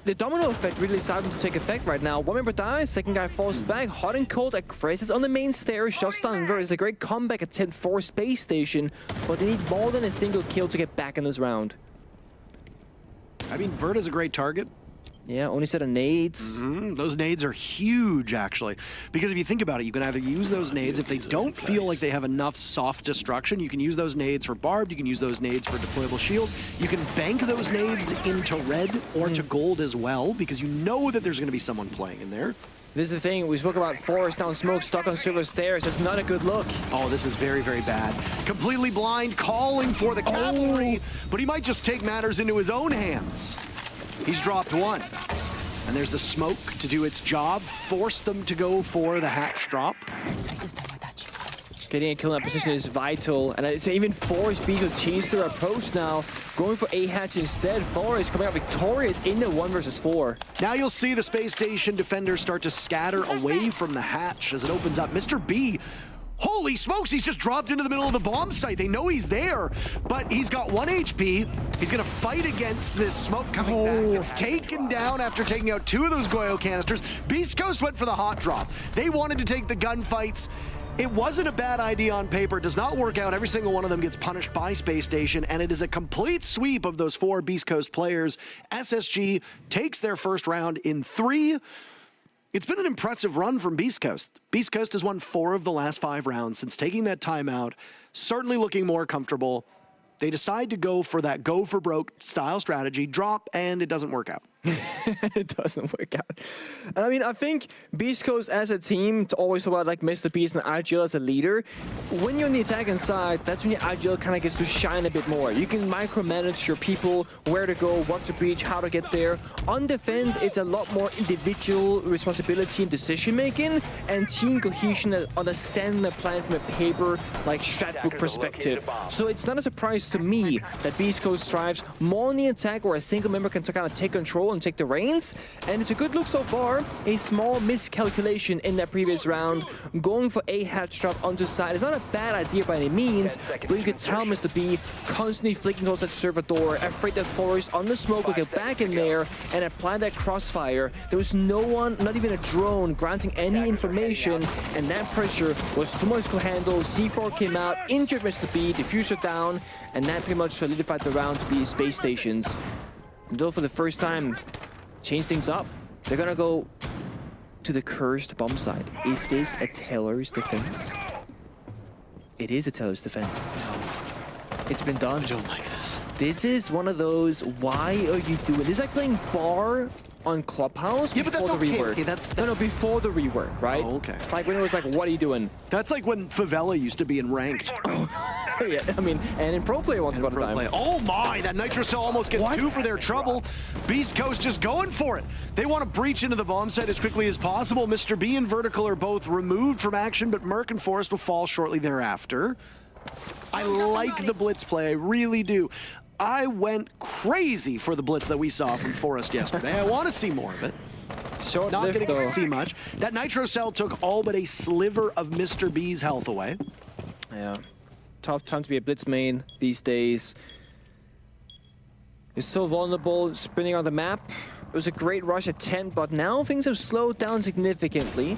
the domino effect really starting to take effect right now. 1 member dies, 2nd guy falls back, hot and cold, aggressive on the main stairs, shots down. It's a great comeback attempt for Space Station, but they need more than a single kill to get back in this round. I mean, Vert is a great target. Yeah, only set of nades. Those nades are huge, actually. Because if you think about it, you can either use those nades if they don't feel like they have enough soft destruction. You can use those nades for barbed. You can use those nades for deployable shield. You can bank those nades into red or to gold as well, because you know that there's going to be someone playing in there. This is the thing, we spoke about Forest down smoke, stuck on server stairs. It's not a good look. Oh, this is very, very bad. Completely blind, calling for the cavalry, but he might just take matters into his own hands. He's dropped one. And there's the smoke to do its job, force them to go for the hatch drop. Getting a kill in that position is vital, and it's even forced B to change their approach now, going for A hatch instead. Forest coming out victorious in the 1 versus 4. Now you'll see the space station defenders start to scatter away from the hatch as it opens up. Mr. B, holy smokes, he's just dropped into the middle of the bomb site. They know he's there, but he's got 1 HP. He's gonna fight against this smoke coming back. It's taken down after taking out 2 of those Goyo canisters. Beast Coast went for the hot drop. They wanted to take the gunfights. It wasn't a bad idea on paper. It does not work out. Every single one of them gets punished by Space Station, and it is a complete sweep of those 4 Beast Coast players. SSG takes their first round in 3. It's been an impressive run from Beast Coast. Beast Coast has won 4 of the last 5 rounds since taking that timeout, certainly looking more comfortable. They decide to go for that go for broke style strategy, drop, and it doesn't work out. It doesn't work out. And I mean, I think Beast Coast as a team, to always talk about like Mr. Beast and IGL as a leader, when you're on the attacking side, that's when your IGL kind of gets to shine a bit more. You can micromanage your people, where to go, what to breach, how to get there. On defense, it's a lot more individual responsibility and decision making, and team cohesion and understanding the plan from a paper, like strat book perspective. So it's not a surprise to me that Beast Coast thrives more on the attack, where a single member can kind of take control and take the reins, and it's a good look so far. A small miscalculation in that previous round, going for a hatch drop onto side. It's not a bad idea by any means, but you could tell Mr. B constantly flicking towards that server door, afraid that Forest on the smoke will get back in there and apply that crossfire. There was no one, not even a drone, granting any information, and that pressure was too much to handle. C4 came out, injured Mr. B, diffuser down, and that pretty much solidified the round to be Space Stations. Though for the first time, change things up. They're gonna go to the cursed bomb side. Is this a Taylor's defense? It is a Taylor's defense. It's been done. I don't like this. This is one of those, why are you doing this? Is like playing bar on Clubhouse Yeah, but before that's the okay. rework. Okay, that's No, before the rework, right? Oh, okay. Like when it was like, what are you doing? That's like when Favela used to be in ranked. Yeah, I mean, and in pro play once upon a time. Oh my, that Nitro Cell almost gets 2 for their trouble. Beast Coast just going for it. They want to breach into the bomb site as quickly as possible. Mr. B and Vertical are both removed from action, but Merc and Forest will fall shortly thereafter. I like the blitz play, I really do. I went crazy for the blitz that we saw from Forest yesterday. I want to see more of it. Not going to see much. That Nitro Cell took all but a sliver of Mr. B's health away. Yeah. Tough time to be a blitz main these days. It's so vulnerable, spinning on the map. It was a great rush at 10, but now things have slowed down significantly.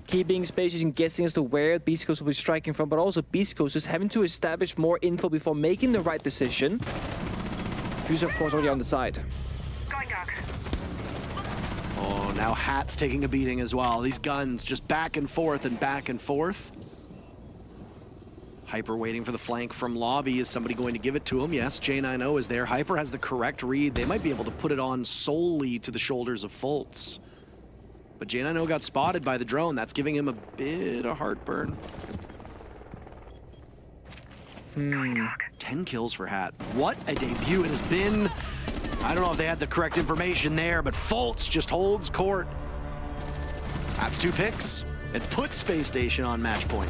Keeping spaces and guessing as to where Beast Coast will be striking from, but also Beast Coast is having to establish more info before making the right decision. Fuser, of course, already on the side. Oh, now Hat's taking a beating as well. These guns just back and forth and back and forth. Hyper waiting for the flank from lobby. Is somebody going to give it to him? Yes, J90 is there. Hyper has the correct read. They might be able to put it on solely to the shoulders of Fultz. But J90 got spotted by the drone. That's giving him a bit of heartburn. 10 kills for Hat. What a debut it has been. I don't know if they had the correct information there, but Fultz just holds court. That's 2 picks. It puts Space Station on match point.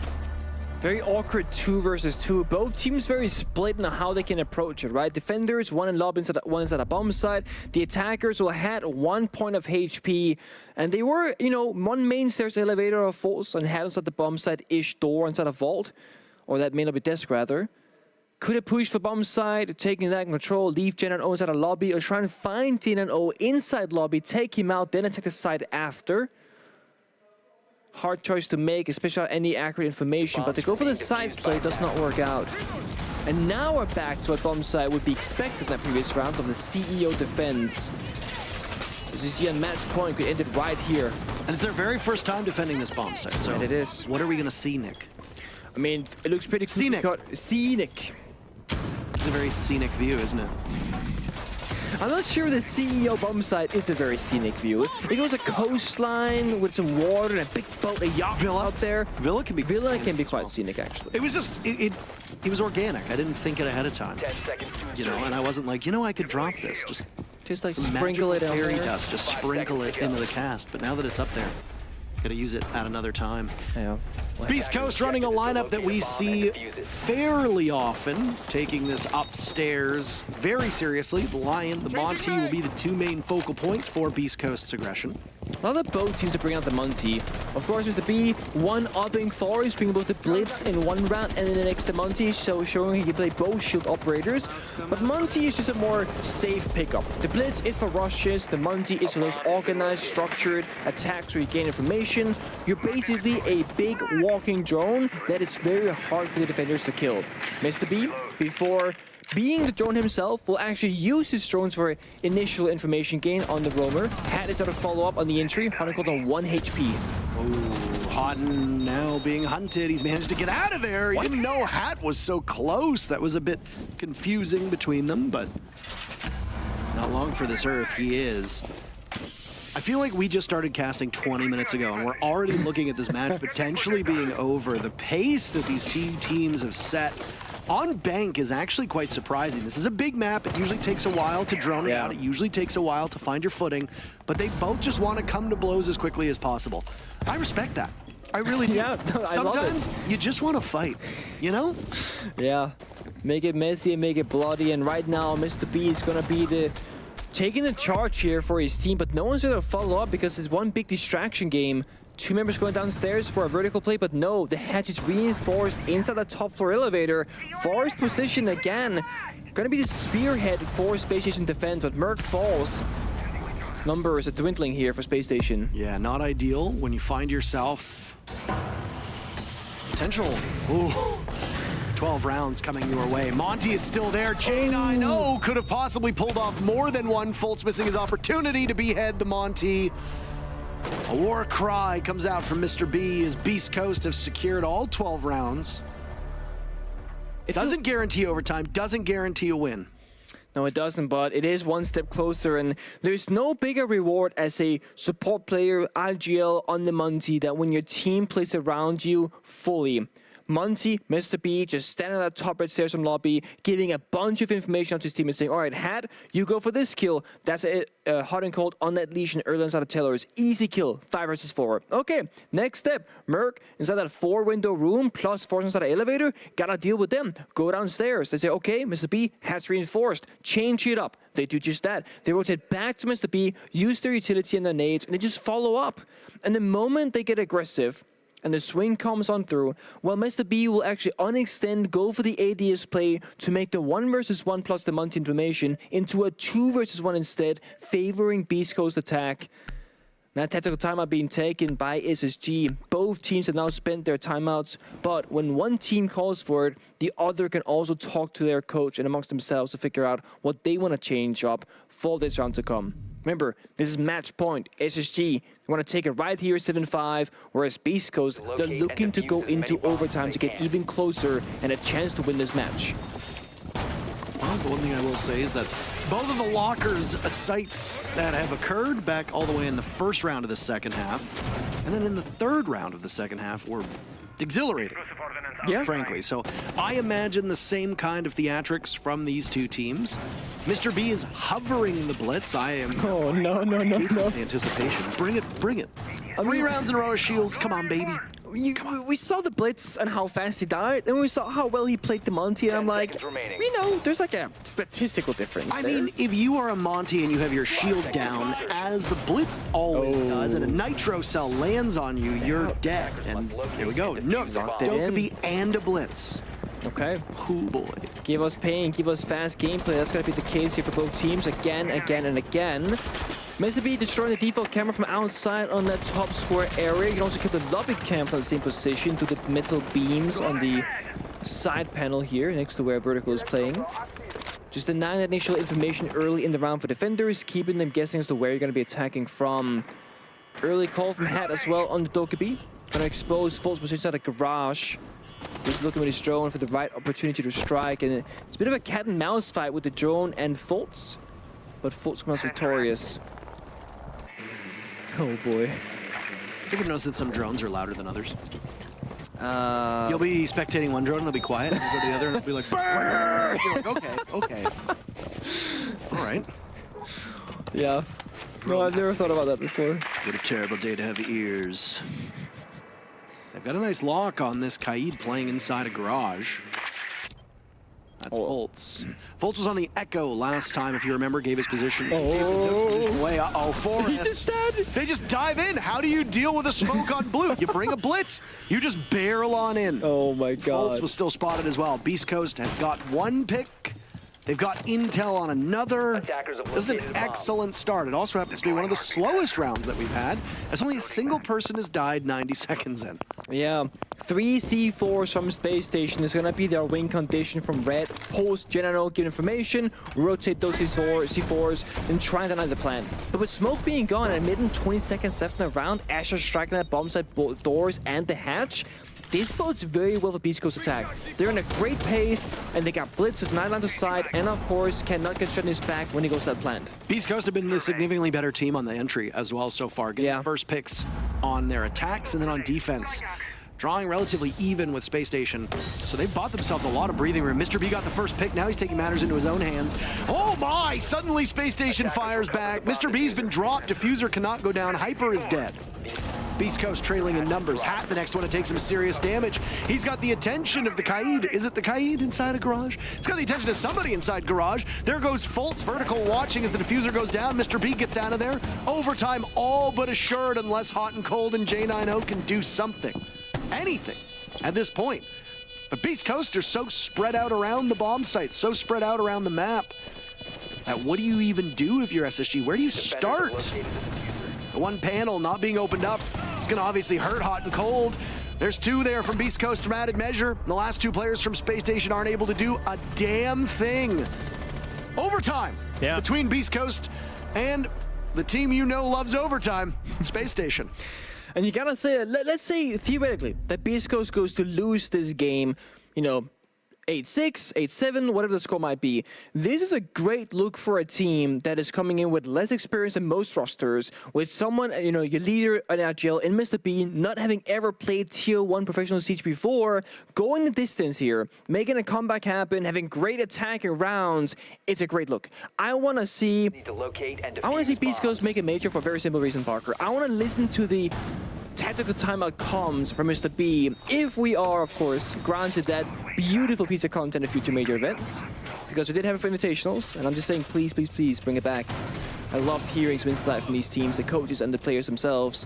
Very awkward 2 versus 2. Both teams very split on how they can approach it, right? Defenders, one in lobby, one inside a bomb side. The attackers will had 1 point of HP, and they were, you know, one main stairs elevator of Fultz and had inside the bomb side-ish door inside a vault, or that may not be desk rather. Could have pushed for bomb side, taking that in control, leave J90 inside a lobby, or try and find J90 inside lobby, take him out, then attack the side after. Hard choice to make, especially without any accurate information, but to go for the side play does not work out. And now we're back to what bomb side would be expected in that previous round of the CEO defense. SSG on match point could end it right here. And it's their very first time defending this bomb site. So And it is. what are we going to see, Nick? I mean, it looks pretty cool. Scenic. Scenic. It's a very scenic view, isn't it? I'm not sure the CEO bomb site is a very scenic view. It was a coastline with some water and a big boat, a yacht out there. Villa can be quite scenic, actually. It was just, it was organic. I didn't think it ahead of time. 10 seconds to You know, and I wasn't like, you know, I could drop this. Just like Some sprinkle it magical on fairy there. dust, just sprinkle it into the cast. But now that it's up there, gotta use it at another time. Yeah. Beast Coast running a lineup that we see fairly often, taking this upstairs very seriously. The Lion, the Monty will be the two main focal points for Beast Coast's aggression. A lot of both teams to bring out the Monty. Of course, Mr. B, one-upping Forest, bringing both the Blitz in one round and then the next the Monty, so showing he can play both shield operators. But Monty is just a more safe pickup. The Blitz is for rushes, the Monty is for those organized, structured attacks where you gain information. You're basically a big walking drone that is very hard for the defenders to kill. Mr. B, before being the drone himself, will actually use his drones for initial information gain on the roamer. Hat is out of follow-up on the entry. Hunter called on 1 HP. Oh, Houghton now being hunted. He's managed to get out of there. He didn't know Hat was so close. That was a bit confusing between them, but not long for this Earth, he is. I feel like we just started casting 20 minutes ago, and we're already looking at this match potentially being over. The pace that these two teams have set on Bank is actually quite surprising. This is a big map. It usually takes a while to drone it out. It usually takes a while to find your footing, but they both just want to come to blows as quickly as possible. I respect that. I really do. Yeah, no, Sometimes you just want to fight, you know? Yeah, make it messy and make it bloody, and right now Mr. B is gonna be taking the charge here for his team, but no one's gonna follow up because it's one big distraction game. Two members going downstairs for a vertical play, but no, the hatch is reinforced inside the top floor elevator. Forest position again. Gonna be the spearhead for Space Station defense, but Merc falls. Numbers are dwindling here for Space Station. Yeah, not ideal when you find yourself potential. Ooh, 12 rounds coming your way. Monty is still there. J9O could have possibly pulled off more than one. Fultz missing his opportunity to behead the Monty. A war cry comes out from Mr. B as Beast Coast have secured all 12 rounds. It doesn't guarantee overtime, doesn't guarantee a win. No, it doesn't, but it is one step closer, and there's no bigger reward as a support player, IGL on the Monty, that when your team plays around you fully. Monty, Mr. B, just standing at the top red stairs from lobby, giving a bunch of information out to his team and saying, all right, Hat, you go for this kill. That's a hot and cold on that leash and early inside the tellers. Easy kill, 5 versus 4. Okay, next step. Merc inside that 4-window room, plus 4 inside the elevator. Gotta deal with them. Go downstairs. They say, okay, Mr. B, Hat's reinforced. Change it up. They do just that. They rotate back to Mr. B, use their utility and their nades, and they just follow up. And the moment they get aggressive, and the swing comes on through, well, Mr. B will actually unextend, go for the ADS play to make the 1 versus 1 plus the Monty information into a 2 versus 1 instead, favoring Beast Coast attack. Now, tactical timeout being taken by SSG. Both teams have now spent their timeouts, but when one team calls for it, the other can also talk to their coach and amongst themselves to figure out what they want to change up for this round to come. Remember, this is match point. SSG, they want to take it right here, 7-5, whereas Beast Coast, they're looking to go into overtime to get even closer and a chance to win this match. Well, the one thing I will say is that both of the lockers sites that have occurred back all the way in the first round of the second half, and then in the third round of the second half were exhilarating, frankly. So I imagine the same kind of theatrics from these two teams. Mr. B is hovering the blitz. I am Oh, no. anticipation. Bring it, bring it. 3 rounds in a row of shields. Come on, baby. We saw the blitz and how fast he died, and we saw how well he played the Monty, and I'm like, you know, there's like a statistical difference I there. mean, if you are a Monty and you have your shield down, as the blitz always does, and a nitro cell lands on you, you're dead. And here we go. Nook, Dokkaebi, and a blitz. Okay. Oh boy. Give us pain, give us fast gameplay. That's going to be the case here for both teams again, and again. Mr. B destroying the default camera from outside on that top square area. You can also keep the lobby cam from the same position to the metal beams on the side panel here next to where Vertical is playing. Just deny that initial information early in the round for defenders, keeping them guessing as to where you're going to be attacking from. Early call from Hat as well on the Dokkaebi. Going to expose Fultz position at the garage. He's looking with his drone for the right opportunity to strike. And it's a bit of a cat and mouse fight with the drone and Fultz. But Fultz comes out victorious. Oh boy. You ever notice that some drones are louder than others? You'll be spectating one drone and they'll be quiet, and you'll go to the other and it'll be like, "Brrr!" You're like, okay. All right. Yeah. No, I've never thought about that before. What a terrible day to have ears. They've got a nice lock on this Kaid playing inside a garage. That's Fultz. Fultz was on the Echo last time, if you remember, gave his position. Way Forest. He's just dead. They just dive in. How do you deal with a smoke on blue? You bring a blitz. You just barrel on in. Oh my god. Fultz was still spotted as well. Beast Coast have got one pick. They've got intel on another. This is an excellent start. It also happens to be one of the slowest rounds that we've had, as only a single person has died 90 seconds in. Yeah, 3 C4s from Space Station is gonna be their win condition from Red. Post general, give information, rotate those C4s, and try and deny the plan. But with smoke being gone and mid and 20 seconds left in the round, Asher striking that bomb site both doors and the hatch. This bodes very well for Beast Coast attack. They're in a great pace, and they got blitz with 9 lines of sight, and of course, cannot get shot in his back when he goes to that plant. Beast Coast have been the significantly better team on the entry as well so far, getting first picks on their attacks and then on defense. Drawing relatively even with Space Station, so they've bought themselves a lot of breathing room. Mr. B got the first pick, now he's taking matters into his own hands. Oh my! Suddenly Space Station fires back. Mr. B's been dropped, Diffuser cannot go down, Hyper is dead. Beast Coast trailing in numbers. Hat, the next one to take some serious damage. He's got the attention of the Kaid. Is it the Kaid inside a garage? It's got the attention of somebody inside garage. There goes Fultz, vertical watching as the Diffuser goes down. Mr. B gets out of there. Overtime all but assured unless Hot and Cold and J90 can do something. Anything at this point. But Beast Coast are so spread out around the bomb site, so spread out around the map, that what do you even do if you're SSG? Where do you start? The one panel not being opened up, it's gonna obviously hurt Hot and Cold. There's 2 there from Beast Coast from added measure. The last 2 players from Space Station aren't able to do a damn thing. Overtime between Beast Coast and the team you know loves overtime, Space Station. And you gotta say, let's say theoretically that Beast Coast goes to lose this game, you know, 8-6, 8-7, whatever the score might be. This is a great look for a team that is coming in with less experience than most rosters, with someone, you know, your leader in Agile, in Mr. B, not having ever played Tier 1 professional Siege before, going the distance here, making a comeback happen, having great attacking rounds. It's a great look. I want to see Beast Coast make a major for a very simple reason, Parker. I want to listen to the tactical timeout comms from Mr. B if we are, of course, granted that beautiful piece of content in future major events, because we did have it for invitationals, and I'm just saying, please, please, please bring it back. I loved hearing some insight from these teams, the coaches and the players themselves.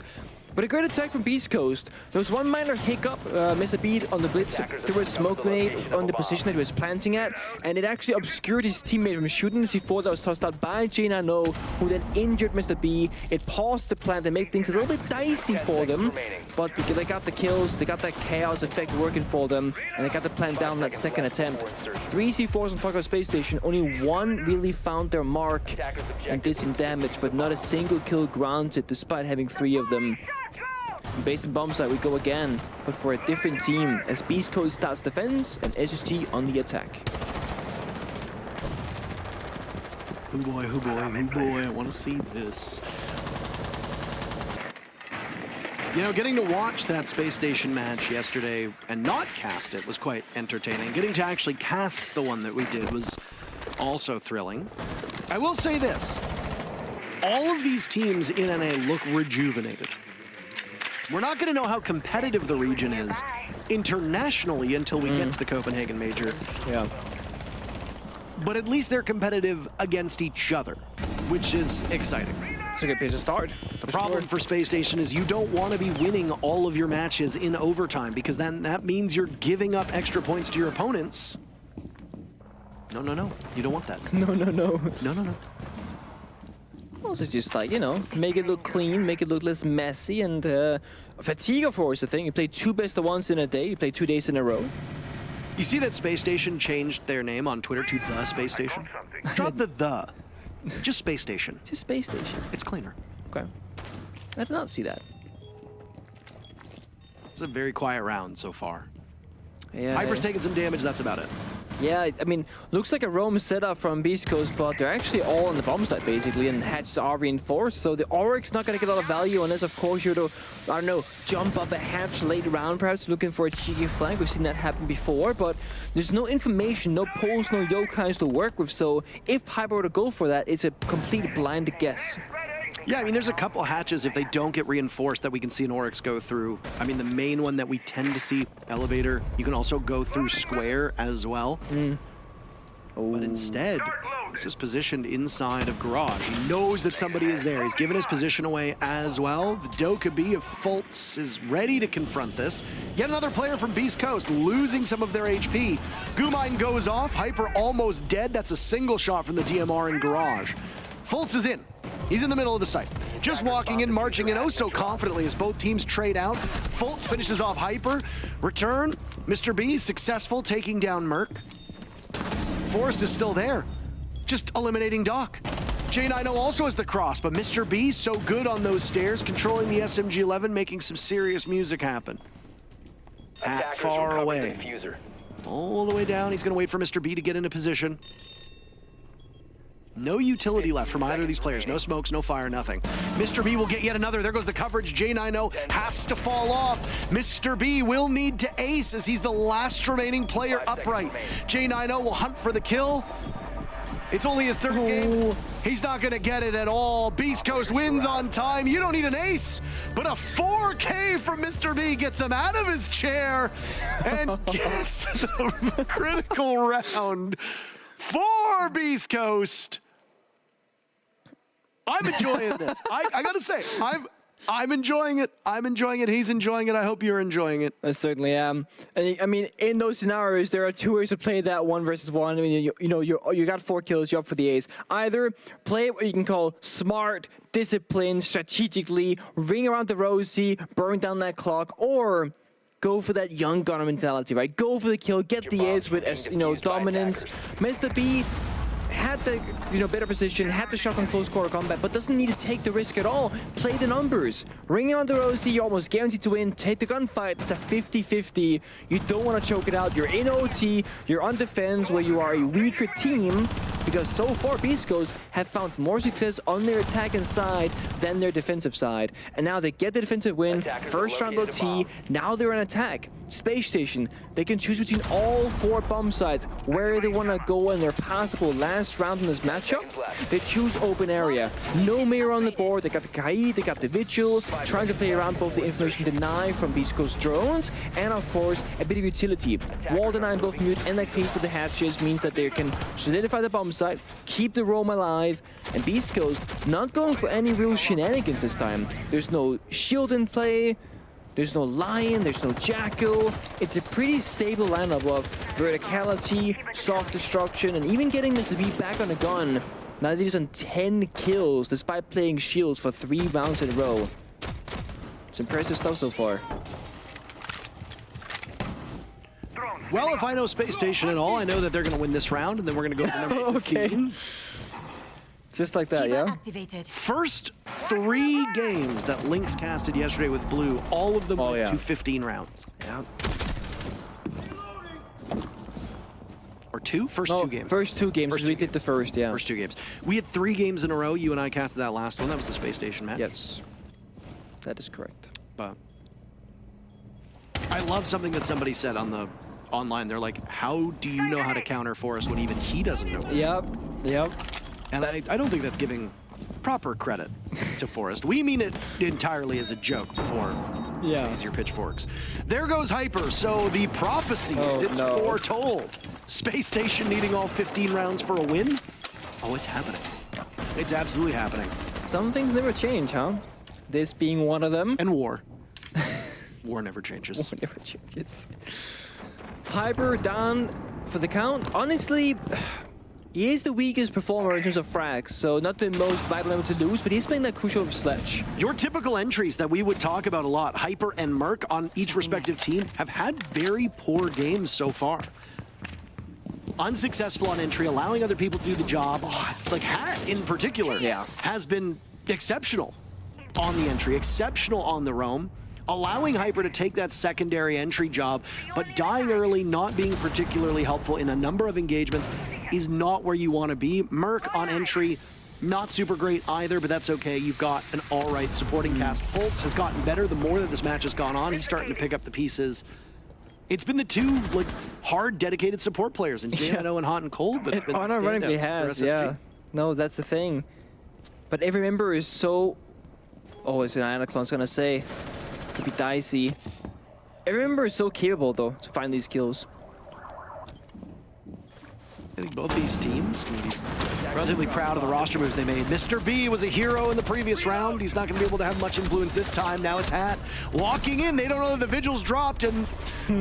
But a great attack from Beast Coast. There was one minor hiccup, Mr. B on the blitz threw a smoke grenade on the position that he was planting at, and it actually obscured his teammate from shooting the C4 that was tossed out by J90, who then injured Mr. B. It paused the plant and made things a little bit dicey for them, but because they got the kills, they got that chaos effect working for them, and they got the plant down that second attempt. 3 C4s on Parker Space Station, only 1 really found their mark and did some damage, but not a single kill granted despite having 3 of them. Based on bomb site, we go again, but for a different team, as Beast Coast starts defense and SSG on the attack. Oh boy, oh boy, oh boy, I want to see this. You know, getting to watch that Space Station match yesterday and not cast it was quite entertaining. Getting to actually cast the one that we did was also thrilling. I will say this, all of these teams in NA look rejuvenated. We're not going to know how competitive the region is internationally until we get to the Copenhagen Major. Yeah. But at least they're competitive against each other, which is exciting. It's a good place to start. The problem for Space Station is you don't want to be winning all of your matches in overtime, because then that means you're giving up extra points to your opponents. No, no, no. You don't want that. No, no, no. No, no, no. Also, it's just like, you know, make it look clean, make it look less messy, and fatigue, of course, the thing. You play 2 best of ones in a day, you play 2 days in a row. You see that Space Station changed their name on Twitter to The Space Station? Drop the. Just Space Station. Just Space Station. It's cleaner. Okay. I did not see that. It's a very quiet round so far. Yeah. Hyper's taking some damage, that's about it. Yeah, I mean, looks like a roam setup from Beast Coast, but they're actually all on the bomb side, basically, and hatches are reinforced, so the Oryx not going to get a lot of value unless, of course, you're to, I don't know, jump up a hatch late round, perhaps looking for a cheeky flank. We've seen that happen before, but there's no information, no pulse, no yokais to work with, so if Hyper were to go for that, it's a complete blind guess. Yeah, I mean, there's a couple hatches, if they don't get reinforced, that we can see an Oryx go through. I mean, the main one that we tend to see, Elevator, you can also go through Square as well. But instead, he's just positioned inside of Garage. He knows that somebody is there. He's given his position away as well. The dough could be if Fultz is ready to confront this. Yet another player from Beast Coast losing some of their HP. Gumine goes off, Hyper almost dead. That's a single shot from the DMR in Garage. Fultz is in. He's in the middle of the site. Just walking in, marching in oh so confidently as both teams trade out. Fultz finishes off Hyper. Return, Mr. B successful taking down Merc. Forrest is still there, just eliminating Doc. J90 also has the cross, but Mr. B so good on those stairs, controlling the SMG-11, making some serious music happen. At far away. All the way down, he's gonna wait for Mr. B to get into position. No utility left from either of these players. No smokes, no fire, nothing. Mr. B will get yet another. There goes the coverage. J90 has to fall off. Mr. B will need to ace as he's the last remaining player upright. J90 will hunt for the kill. It's only his third game. He's not going to get it at all. Beast Coast wins on time. You don't need an ace, but a 4K from Mr. B gets him out of his chair and gets the critical round for Beast Coast. I'm enjoying this. I gotta say, I'm enjoying it. I'm enjoying it. He's enjoying it. I hope you're enjoying it. I certainly am. And I mean, in those scenarios, there are two ways to play that 1 versus 1. I mean, you got 4 kills, you're up for the ace. Either play what you can call smart, disciplined, strategically, ring around the rosy, burn down that clock, or go for that young gunner mentality, right? Go for the kill, get the ace with, dominance. Mr. B had the better position, had the shot on close quarter combat, but doesn't need to take the risk at all. Play the numbers. Ring around the rosy, you're almost guaranteed to win. Take the gunfight. It's a 50-50. You don't want to choke it out. You're in OT, you're on defense where you are a weaker team, because so far Beast Coast have found more success on their attacking side than their defensive side. And now they get the defensive win, first round OT, now they're on attack. Space Station, they can choose between all 4 bomb sites where they want to go in their possible last round in this matchup. They choose open area. No mirror on the board. They got the Kai, they got the Vigil, trying to play around both the information deny from Beast Coast drones and, of course, a bit of utility. Wall deny both mute and the Kai for the hatches means that they can solidify the bomb site, keep the roam alive, and Beast Coast not going for any real shenanigans this time. There's no shield in play. There's no Lion, there's no Jackal. It's a pretty stable lineup of verticality, soft destruction, and even getting Mr. B back on the gun. Now that he's on 10 kills despite playing shields for 3 rounds in a row. It's impressive stuff so far. Well, if I know Space Station at all, I know that they're going to win this round, and then we're going to go to number 15. Okay. Just like that, yeah? First 3 games that Lynx casted yesterday with Blue, all of them went to 15 rounds. Yeah. Or 2? First 2 games. First 2 games, First we 2 did the first, yeah. First 2 games. We had 3 games in a row. You and I casted that last one. That was the Space Station match. Yes. That is correct. But I love something that somebody said on the online. They're like, how do you know how to counter Forrest when even he doesn't know? Yep. And I don't think that's giving proper credit to Forrest. We mean it entirely as a joke before you use your pitchforks. There goes Hyper. So the prophecy is it's foretold. Space Station needing all 15 rounds for a win? Oh, it's happening. It's absolutely happening. Some things never change, huh? This being one of them. And war. War never changes. War never changes. Hyper down for the count. Honestly, He is the weakest performer in terms of frags, so not the most vital member to lose, but he's playing that crucial Sledge. Your typical entries that we would talk about a lot, Hyper and Merc on each respective team, have had very poor games so far. Unsuccessful on entry, allowing other people to do the job. Like Hat in particular has been exceptional on the entry, exceptional on the roam, allowing Hyper to take that secondary entry job, but dying early, not being particularly helpful in a number of engagements is not where you want to be. Merc on entry, not super great either, but that's okay. You've got an all right supporting cast. Fultz has gotten better the more that this match has gone on. He's starting to pick up the pieces. It's been the two like hard, dedicated support players in JNO and Hot and Cold that have been unironically has, yeah. No, that's the thing. But every member is so... Oh, it's an Anaclon's gonna say. Could be dicey. Every member is so capable, though, to find these kills. I think both these teams can be relatively proud of the roster moves they made. Mr. B was a hero in the previous round. He's not going to be able to have much influence this time. Now it's Hat walking in. They don't know that the Vigils dropped, and,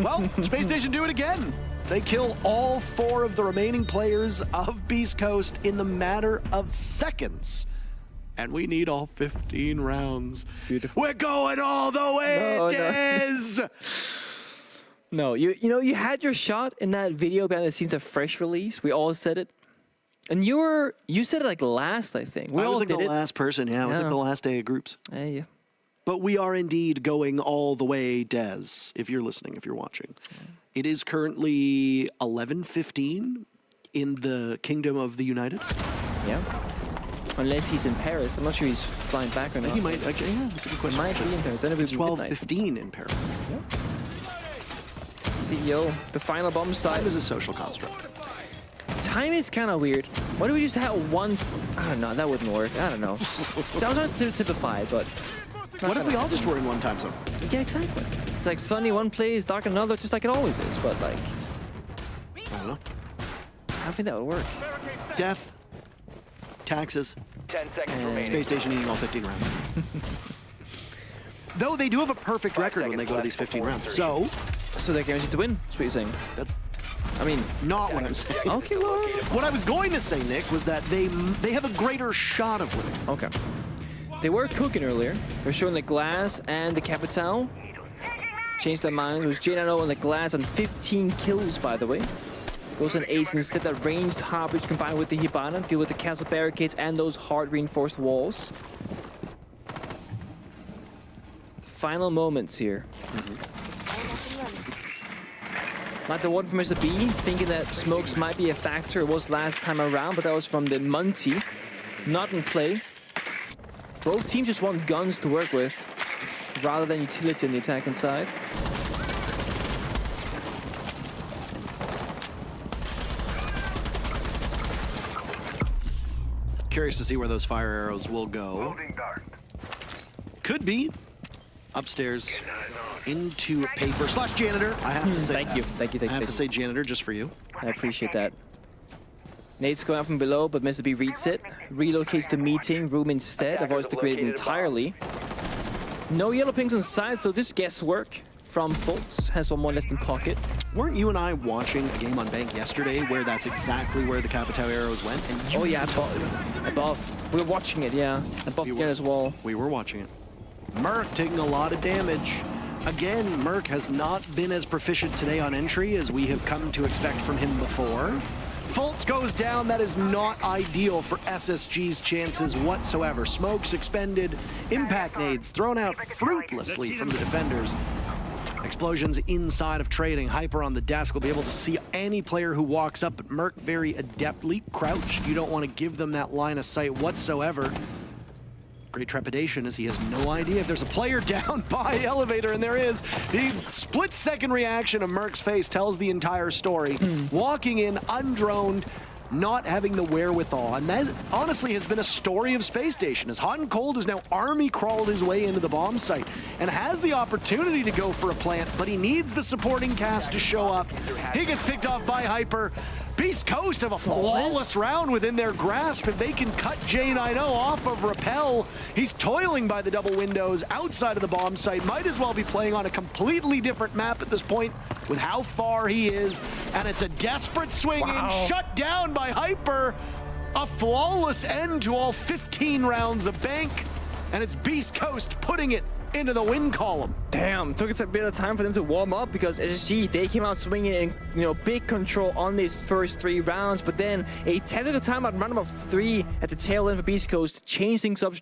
well, Space Station do it again. They kill all 4 of the remaining players of Beast Coast in the matter of seconds. And we need all 15 rounds. Beautiful. We're going all the way, Dez! No, you had your shot in that video behind the scenes of Fresh release. We all said it. And you said it like last, I think. I was like the last person, yeah. I was like the last day of groups. Yeah. But we are indeed going all the way, Dez, if you're listening, if you're watching. It is currently 11:15 in the Kingdom of the United. Yeah. Unless he's in Paris. I'm not sure he's flying back or not. He might, okay, yeah, that's a good question. He might be in Paris. It's 12:15 in Paris. Yeah. CEO, the final bomb site. Time is a social construct. Time is kind of weird. Why do we just have one? I don't know. That wouldn't work. I don't know. So I was trying to simplify it, but... What if we all just were in one time zone? Yeah, exactly. It's like sunny one place, dark another, just like it always is, but like... I don't know. I don't think that would work. Death. Taxes. 10 seconds remaining. Space Station eating all 15 rounds. Though they do have a perfect record when they go to these 15 rounds, so they're guaranteed to win, that's what you're saying. That's, I mean... not what I'm saying. Okay, well... What I was going to say, Nick, was that they have a greater shot of winning. Okay. They were cooking earlier. They're showing the Glass and the Capital. Changed their minds. It was JNO and the Glass on 15 kills, by the way. Goes an ace instead. That ranged Harpage combined with the Hibana. Deal with the castle barricades and those hard reinforced walls. The final moments here. Like the one from Mr. B, thinking that smokes might be a factor. It was last time around, but that was from the Munty. Not in play. Both teams just want guns to work with, rather than utility on the attacking side. Curious to see where those fire arrows will go. Could be upstairs into paper / janitor. I have to say Thank you. I have to say janitor just for you. I appreciate that. Nate's going out from below, but Mr. B reads it. Relocates the meeting room instead. Avoids the grid entirely. No yellow pings on side, so this guesswork from Fultz. Has one more left in pocket. Weren't you and I watching a game on Bank yesterday where that's exactly where the Capitao arrows went? And Oh yeah, above. We were watching it, yeah. Above again as well. We were watching it. Merc taking a lot of damage. Again, Merc has not been as proficient today on entry as we have come to expect from him before. Fultz goes down. That is not ideal for SSG's chances whatsoever. Smokes expended, impact nades thrown out fruitlessly from the defenders. Explosions inside of trading. Hyper on the desk will be able to see any player who walks up, but Merc very adeptly crouched. You don't want to give them that line of sight whatsoever. Great trepidation as he has no idea if there's a player down by elevator, and there is. The split-second reaction of Merc's face tells the entire story. Walking in undroned, not having the wherewithal, and that honestly has been a story of Space Station, as Hot and Cold has now army crawled his way into the bomb site and has the opportunity to go for a plant, but he needs the supporting cast to show up. He gets picked off by Hyper. Beast Coast have a flawless round within their grasp. If they can cut J90 off of Rappel, he's toiling by the double windows outside of the bomb site. Might as well be playing on a completely different map at this point with how far he is. And it's a desperate swing in, shut down by Hyper. A flawless end to all 15 rounds of Bank. And it's Beast Coast putting it into the win column. Damn, took us a bit of time for them to warm up because SSG, they came out swinging in, big control on these first 3 rounds, but then a technical timeout run of 3 at the tail end for Beast Coast changed things up